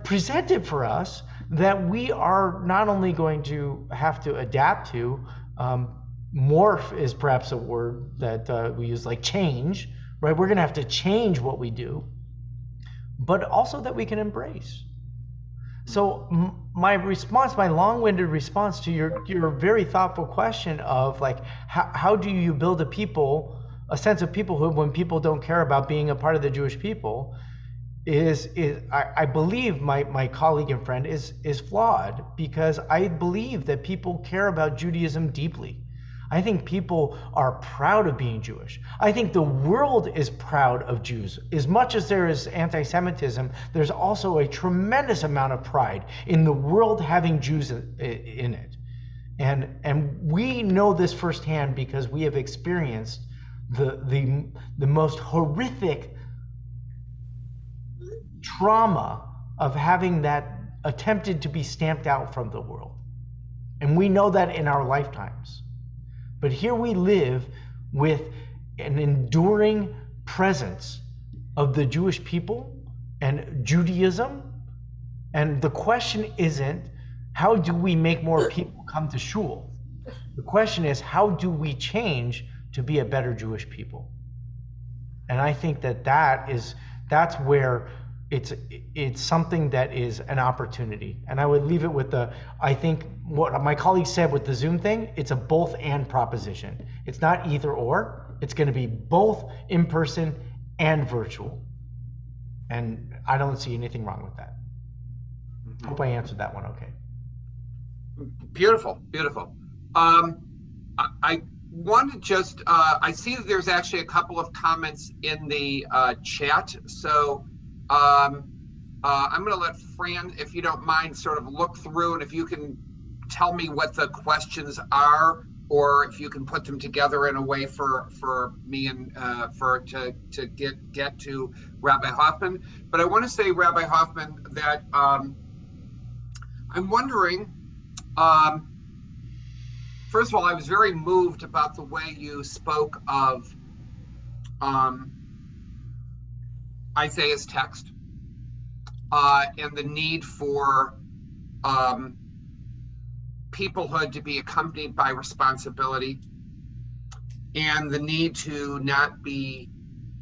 presented for us, that we are not only going to have to adapt to. Morph is perhaps a word that we use, like change, right? We're going to have to change what we do, but also that we can embrace. So my long-winded response to your very thoughtful question of how do you build a sense of peoplehood when people don't care about being a part of the Jewish people is I believe my colleague and friend is flawed, because I believe that people care about Judaism deeply. I think people are proud of being Jewish. I think the world is proud of Jews. As much as there is anti-Semitism, there's also a tremendous amount of pride in the world having Jews in it. And we know this firsthand because we have experienced the most horrific trauma of having that attempted to be stamped out from the world. And we know that in our lifetimes. But here we live with an enduring presence of the Jewish people and Judaism. And the question isn't, how do we make more people come to shul? The question is, how do we change to be a better Jewish people? And I think that's where it's something that is an opportunity. And I would leave it with I think what my colleague said with the Zoom thing, it's a both and proposition. It's not either or, it's going to be both in person and virtual. And I don't see anything wrong with that. Mm-hmm. Hope I answered that one okay. Beautiful. I want to just, I see that there's actually a couple of comments in the chat. So I'm going to let Fran, if you don't mind, sort of look through, and if you can tell me what the questions are, or if you can put them together in a way for me and to get to Rabbi Hoffman. But I want to say, Rabbi Hoffman, that I'm wondering, first of all, I was very moved about the way you spoke of Isaiah's text and the need for peoplehood to be accompanied by responsibility, and the need to not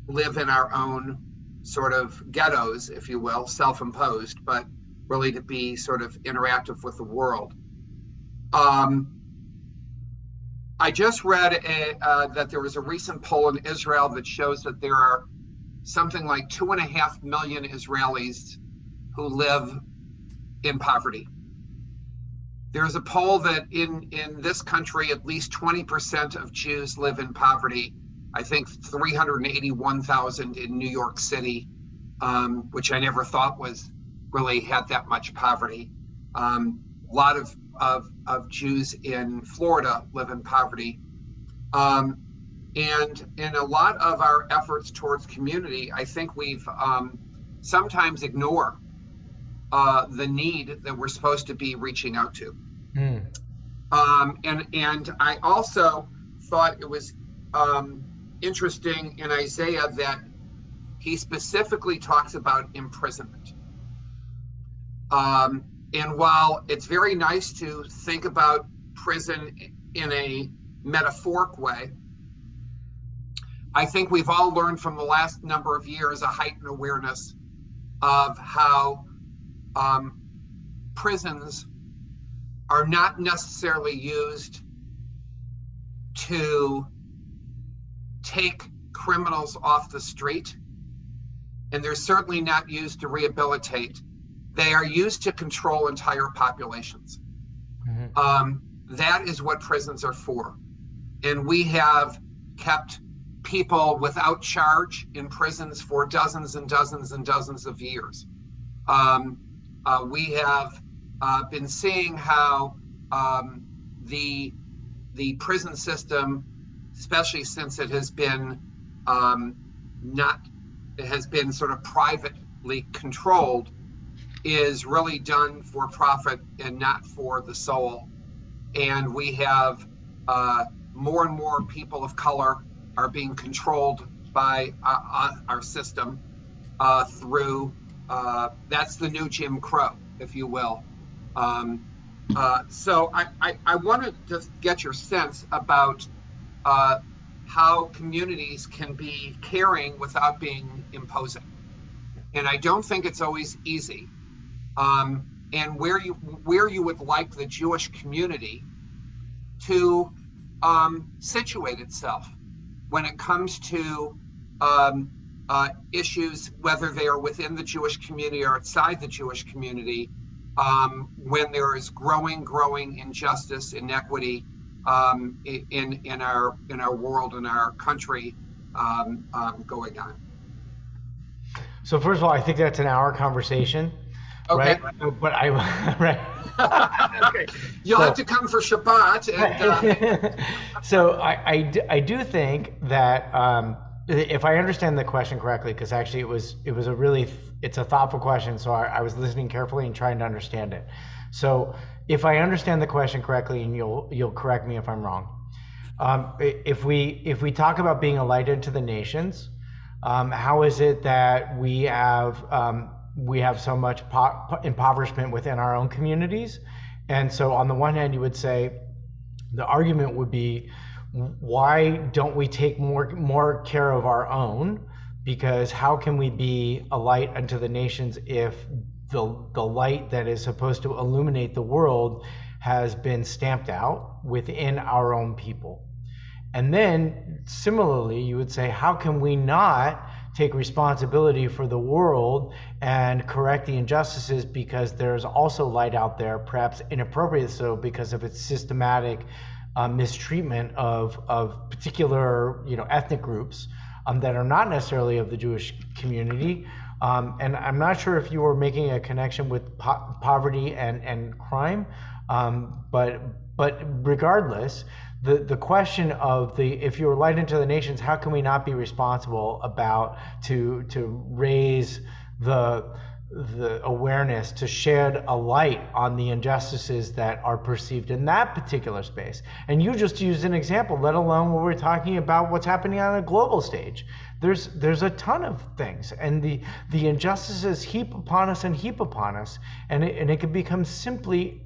live in our own sort of ghettos, if you will, self-imposed, but really to be sort of interactive with the world. I just read that there was a recent poll in Israel that shows that there are something like 2.5 million Israelis who live in poverty. There's a poll that in this country, at least 20% of Jews live in poverty. I think 381,000 in New York City, which I never thought really had that much poverty. A lot of Jews in Florida live in poverty. And in a lot of our efforts towards community, I think we've sometimes ignore the need that we're supposed to be reaching out to. And I also thought it was interesting in Isaiah that he specifically talks about imprisonment. And while it's very nice to think about prison in a metaphoric way. I think we've all learned from the last number of years a heightened awareness of how prisons are not necessarily used to take criminals off the street, and they're certainly not used to rehabilitate. They are used to control entire populations. That is what prisons are for. And we have kept people without charge in prisons for dozens and dozens and dozens of years. We have been seeing how the prison system, especially since it has been sort of privately controlled, is really done for profit and not for the soul. And we have more and more people of color are being controlled by our system through, that's the new Jim Crow, if you will. So I wanted to get your sense about how communities can be caring without being imposing. And I don't think it's always easy. And where you would like the Jewish community to situate itself when it comes to issues, whether they are within the Jewish community or outside the Jewish community, when there is growing injustice, inequity in our world, in our country, going on. So first of all, I think that's an hour conversation. Okay. Right? But right. Okay. You'll have to come for Shabbat. And, So I do think that if I understand the question correctly, because actually it's a thoughtful question, so I was listening carefully and trying to understand it. So if I understand the question correctly, and you'll correct me if I'm wrong, if we talk about being a light unto the nations, how is it that we have so much impoverishment within our own communities? And so on the one hand, you would say the argument would be, why don't we take more care of our own? Because how can we be a light unto the nations if the light that is supposed to illuminate the world has been stamped out within our own people? And then similarly, you would say, how can we not take responsibility for the world and correct the injustices, because there's also light out there, perhaps inappropriate so because of its systematic mistreatment of particular ethnic groups that are not necessarily of the Jewish community. And I'm not sure if you were making a connection with poverty and crime, but regardless, the question of if you're light into the nations, how can we not be responsible about to raise the awareness, to shed a light on the injustices that are perceived in that particular space? And you just used an example, let alone when we're talking about what's happening on a global stage. There's a ton of things, and the injustices heap upon us, and it can become simply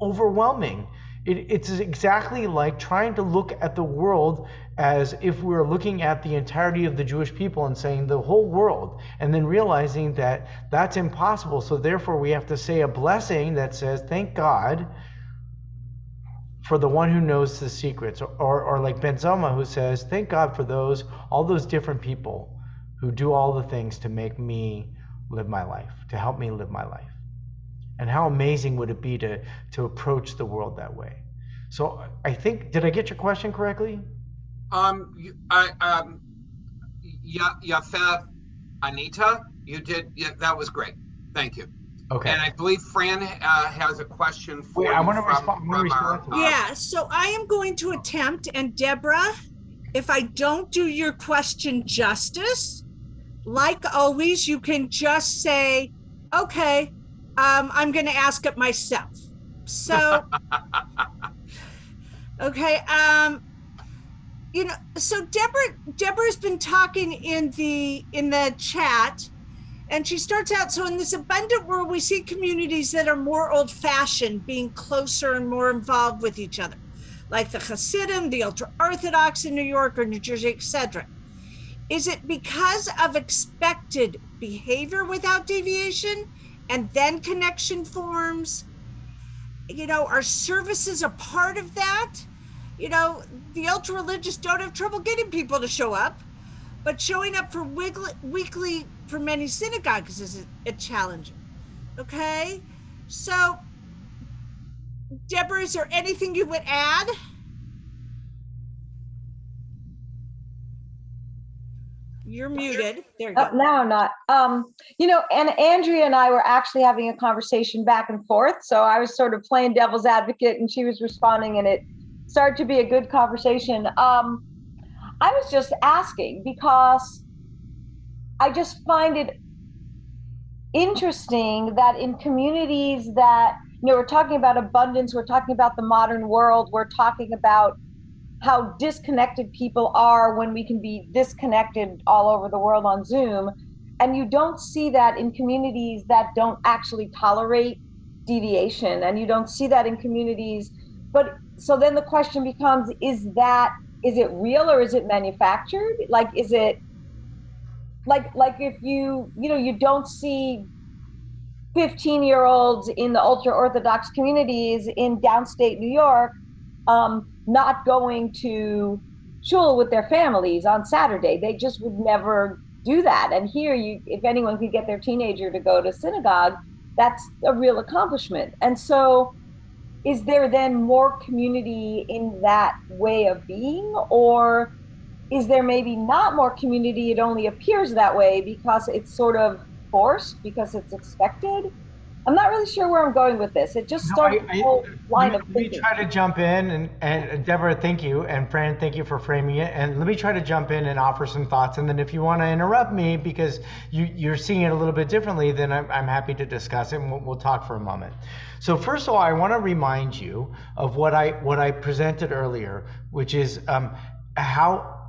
overwhelming. It's exactly like trying to look at the world as if we were looking at the entirety of the Jewish people and saying the whole world, and then realizing that that's impossible. So therefore we have to say a blessing that says, thank God for the one who knows the secrets, or like Ben Zoma, who says, thank God for all those different people who do all the things to make me live my life, to help me live my life. And how amazing would it be to approach the world that way? So I think, did I get your question correctly? Yafet, Anita, you did. Yeah, that was great. Thank you. Okay. And I believe Fran has a question for you. I want to respond. Yeah, so I am going to attempt, and Deborah, if I don't do your question justice, like always, you can just say, okay, I'm going to ask it myself. So, okay. So Deborah's been talking in the chat, and she starts out, so in this abundant world, we see communities that are more old-fashioned, being closer and more involved with each other. like the Hasidim, the ultra-Orthodox in New York or New Jersey, etc.? Is it because of expected behavior without deviation and then connection forms? Are services a part of that? The ultra-religious don't have trouble getting people to show up, but showing up for weekly for many synagogues is a challenge. Okay, so Deborah, is there anything you would add? You're muted. There you go. Now I'm not. And Andrea and I were actually having a conversation back and forth. So I was sort of playing devil's advocate and she was responding, and it started to be a good conversation. I was just asking because I just find it interesting that in communities that, we're talking about abundance, we're talking about the modern world, we're talking about how disconnected people are when we can be disconnected all over the world on Zoom. And you don't see that in communities that don't actually tolerate deviation. And you don't see that in communities. But so then the question becomes, is it real or is it manufactured? Like, is it like if you don't see 15-year-olds in the ultra-Orthodox communities in downstate New York not going to shul with their families on Saturday. They just would never do that. And here, if anyone could get their teenager to go to synagogue, that's a real accomplishment. And so is there then more community in that way of being? Or is there maybe not more community? It only appears that way because it's sort of forced, because it's expected? I'm not really sure where I'm going with this. It just started a whole line of thinking. Let me try to jump in, and Deborah, thank you, and Fran, thank you for framing it. And let me try to jump in and offer some thoughts. And then if you want to interrupt me because you're seeing it a little bit differently, then I'm happy to discuss it, and we'll talk for a moment. So first of all, I want to remind you of what I presented earlier, which is how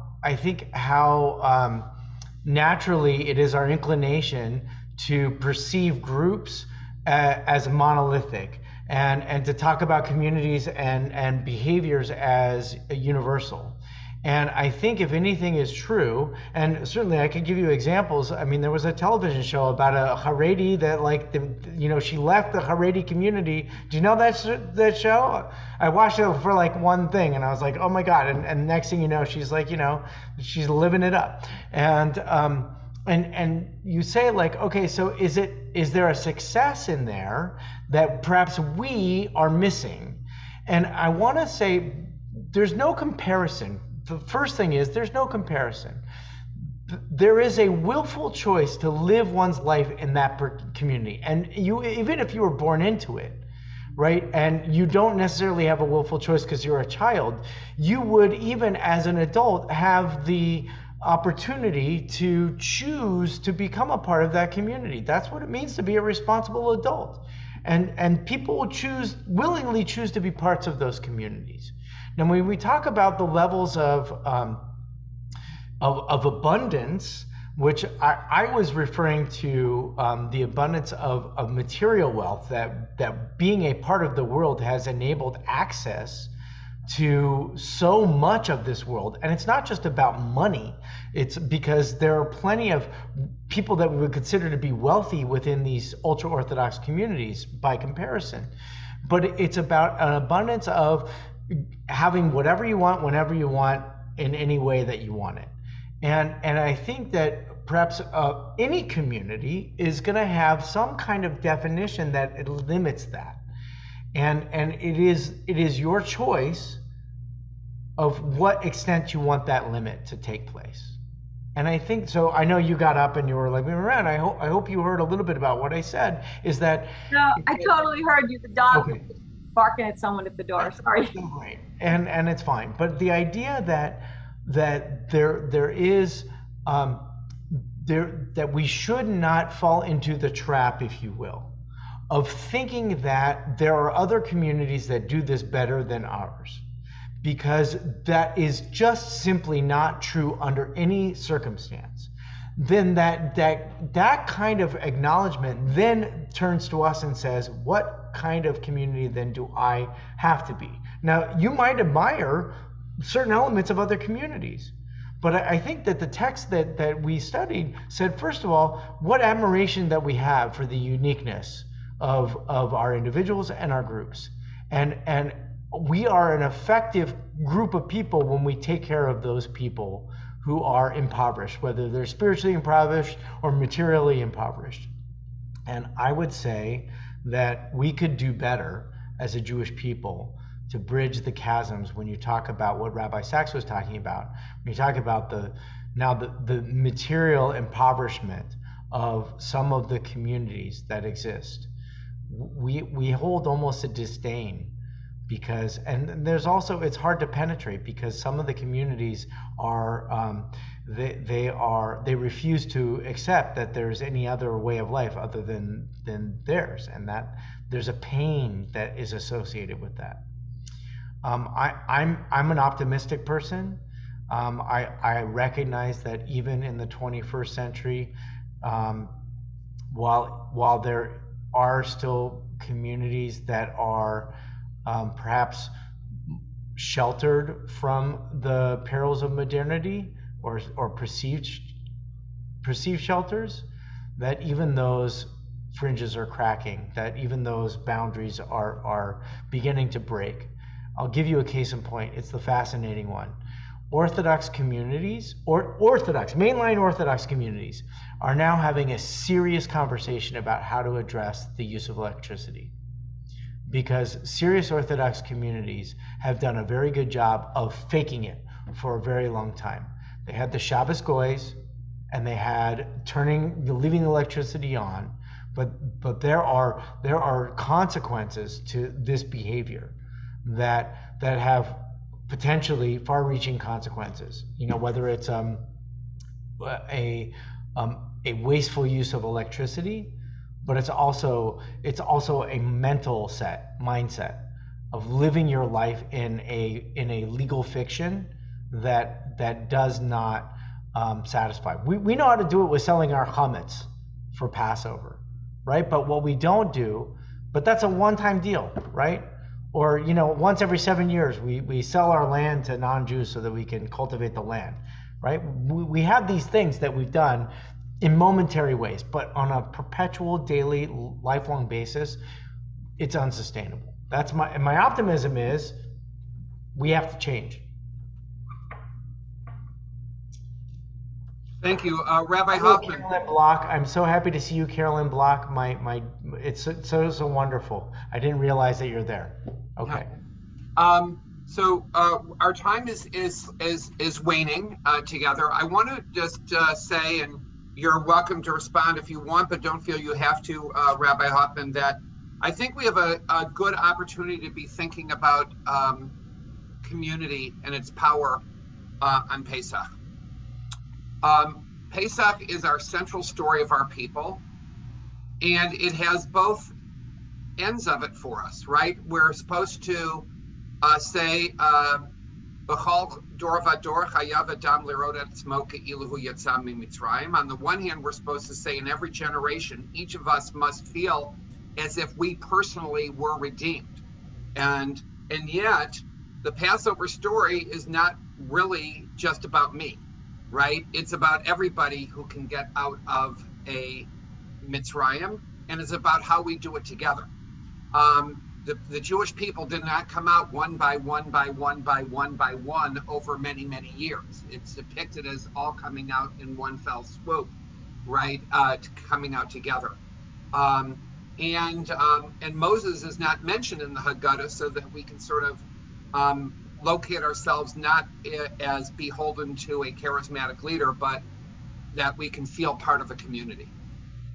naturally it is our inclination to perceive groups as monolithic, and to talk about communities and behaviors as universal. And I think if anything is true, and certainly I could give you examples. I mean, there was a television show about a Haredi that she left the Haredi community. Do you know that show? I watched it for like one thing and I was like, oh my God. And next thing you know, she's like, she's living it up. And you say like, okay, so is there a success in there that perhaps we are missing? And I want to say there's no comparison. The first thing is there's no comparison. There is a willful choice to live one's life in that community. And even if you were born into it, right, and you don't necessarily have a willful choice because you're a child, you would, even as an adult, have the opportunity to choose to become a part of that community. That's what it means to be a responsible adult. And people will willingly choose to be parts of those communities. Now, when we talk about the levels of abundance, which I was referring to the abundance of material wealth that being a part of the world has enabled access to so much of this world. And it's not just about money. It's because there are plenty of people that we would consider to be wealthy within these ultra-Orthodox communities by comparison. But it's about an abundance of having whatever you want, whenever you want, in any way that you want it. And I think that perhaps any community is going to have some kind of definition that it limits that. And it is your choice of what extent you want that limit to take place. And I think so. I know you got up and you were like, around. I hope you heard a little bit about what I said. Is that? No, I totally heard you. The dog was barking at someone at the door. Sorry. Right. And it's fine. But the idea that there is that we should not fall into the trap, if you will, of thinking that there are other communities that do this better than ours, because that is just simply not true under any circumstance. Then that kind of acknowledgement then turns to us and says, what kind of community then do I have to be? Now, you might admire certain elements of other communities, but I think that the text that we studied said, first of all, what admiration that we have for the uniqueness of our individuals and our groups. And we are an effective group of people when we take care of those people who are impoverished, whether they're spiritually impoverished or materially impoverished. And I would say that we could do better as a Jewish people to bridge the chasms when you talk about what Rabbi Sachs was talking about. When you talk about the material impoverishment of some of the communities that exist, we hold almost a disdain, because, and there's also, it's hard to penetrate because some of the communities are they refuse to accept that there's any other way of life other than theirs, and that there's a pain that is associated with that. I'm an optimistic person. I recognize that even in the 21st century, while there are still communities that are perhaps sheltered from the perils of modernity, or perceived shelters, that even those fringes are cracking, that even those boundaries are beginning to break. I'll give you a case in point. It's the fascinating one. Orthodox communities, or mainline Orthodox communities, are now having a serious conversation about how to address the use of electricity, because serious Orthodox communities have done a very good job of faking it for a very long time. They had the Shabbos goys, and they had leaving the electricity on, but there are consequences to this behavior that have potentially far-reaching consequences. You know, whether it's a wasteful use of electricity, but it's also a mental mindset of living your life in a legal fiction that does not satisfy. We know how to do it with selling our chametz for Passover, right? But what we don't do, but that's a one-time deal, right? Or, you know, once every 7 years, we sell our land to non-Jews so that we can cultivate the land, right? We have these things that we've done in momentary ways, but on a perpetual, daily, lifelong basis, it's unsustainable. That's my optimism is we have to change. Thank you, Rabbi Hoffman. Carolyn Block, I'm so happy to see you, Carolyn Block. It's so wonderful. I didn't realize that you're there. Okay. So our time is waning together. I want to just say, and you're welcome to respond if you want, but don't feel you have to, Rabbi Hoffman, that I think we have a good opportunity to be thinking about community and its power on Pesach. Pesach is our central story of our people, and it has both ends of it for us, right? We're supposed to say, B'chol dor vador chayav adam lirot etzmo ke'ilu hu yatsa miMitzrayim. On the one hand, we're supposed to say in every generation, each of us must feel as if we personally were redeemed. And yet, the Passover story is not really just about me, right? It's about everybody who can get out of a Mitzrayim, and it's about how we do it together. The Jewish people did not come out one by one over many, many years. It's depicted as all coming out in one fell swoop, right? Coming out together. And Moses is not mentioned in the Haggadah, so that we can sort of locate ourselves not as beholden to a charismatic leader, but that we can feel part of a community.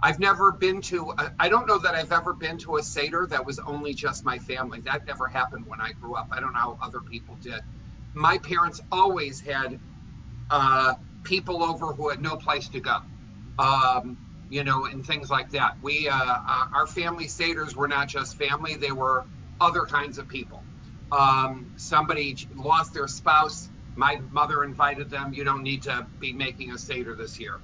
I've never been to, I don't know that I've ever been to a Seder that was only just my family. That never happened when I grew up. I don't know how other people did. My parents always had people over who had no place to go, you know, and things like that. Our family Seders were not just family, they were other kinds of people. Somebody lost their spouse, my mother invited them, you don't need to be making a Seder this year.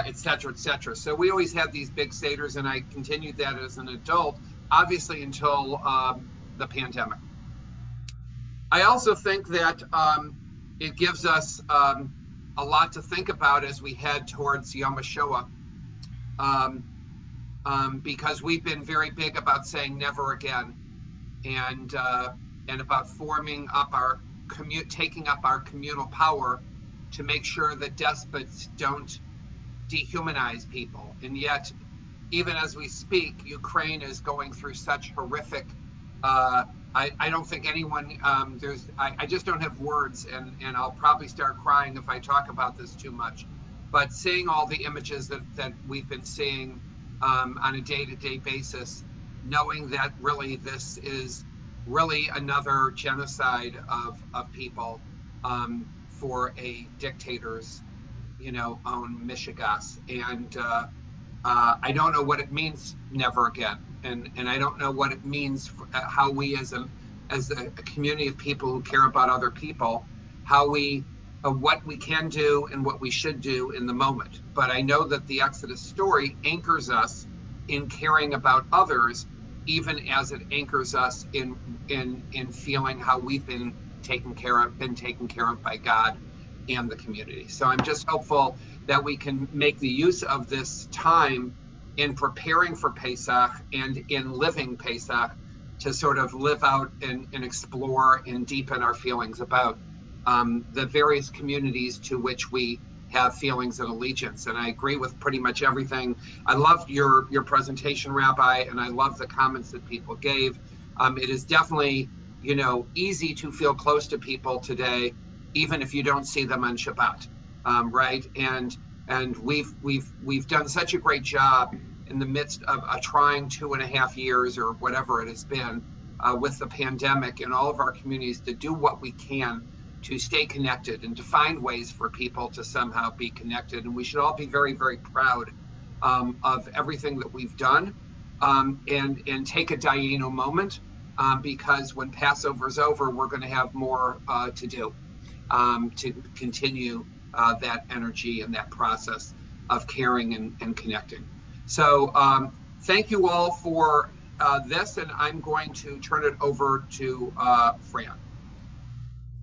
Et cetera, et cetera. So we always had these big Seders, and I continued that as an adult, obviously until the pandemic. I also think that it gives us a lot to think about as we head towards Yom HaShoah, because we've been very big about saying never again, and about forming up our taking up our communal power to make sure that despots don't dehumanize people. And yet, even as we speak, Ukraine is going through such horrific. I don't think anyone, I just don't have words, and I'll probably start crying if I talk about this too much. But seeing all the images that we've been seeing on a day-to-day basis, knowing that really this is really another genocide of people for a dictator's, own Mishigas. And I don't know what it means never again. And I don't know what it means for, how we as a community of people who care about other people, how we what we can do and what we should do in the moment. But I know that the Exodus story anchors us in caring about others, even as it anchors us in feeling how we've been taken care of by God and the community. So I'm just hopeful that we can make the use of this time in preparing for Pesach and in living Pesach to sort of live out and explore and deepen our feelings about the various communities to which we have feelings and allegiance. And I agree with pretty much everything. I loved your presentation, Rabbi, and I love the comments that people gave. It is definitely, easy to feel close to people today, even if you don't see them on Shabbat, right? And we've done such a great job in the midst of a trying 2.5 years or whatever it has been with the pandemic in all of our communities to do what we can to stay connected and to find ways for people to somehow be connected. And we should all be very, very proud of everything that we've done, and take a Dayenu moment, because when Passover is over, we're going to have more to do to continue that energy and that process of caring and connecting. So thank you all for this, and I'm going to turn it over to Fran.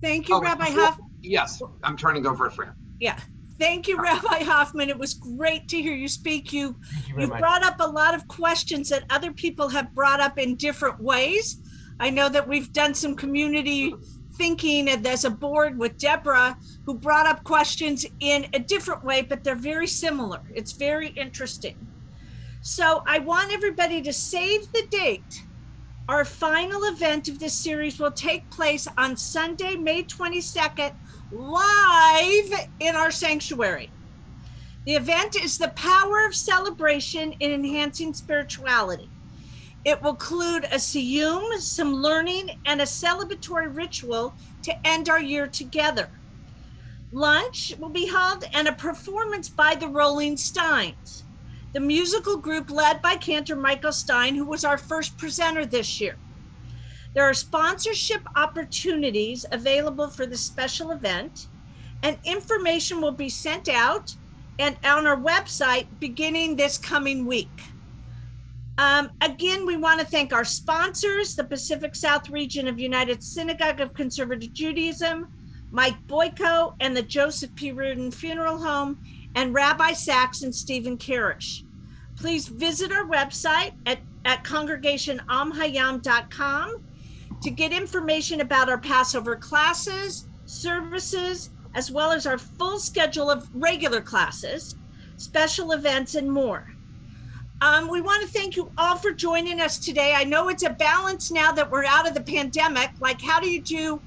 Thank you, Rabbi Hoffman. Yes, I'm turning over to Fran. Yeah. Thank you, Rabbi Hoffman. It was great to hear you speak. You very brought up a lot of questions that other people have brought up in different ways. I know that we've done some community thinking, and there's a board with Deborah who brought up questions in a different way, but they're very similar. It's very interesting. So I want everybody to save the date. Our final event of this series will take place on Sunday, May 22nd, live in our sanctuary. The event is the power of celebration in enhancing spirituality. It will include a siyum, some learning, and a celebratory ritual to end our year together. Lunch will be held and a performance by the Rolling Steins, the musical group led by Cantor Michael Stein, who was our first presenter this year. There are sponsorship opportunities available for the special event, and information will be sent out and on our website beginning this coming week. Again, we want to thank our sponsors, the Pacific South Region of United Synagogue of Conservative Judaism, Mike Boyko and the Joseph P. Rudin Funeral Home, and Rabbi Sachs and Stephen Karish. Please visit our website at congregationamhayam.com to get information about our Passover classes, services, as well as our full schedule of regular classes, special events, and more. We want to thank you all for joining us today. I know it's a balance now that we're out of the pandemic, like how do you do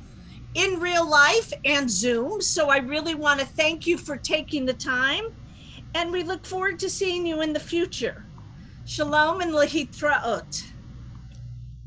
in real life and Zoom? So I really want to thank you for taking the time, and we look forward to seeing you in the future. Shalom and lahitraot.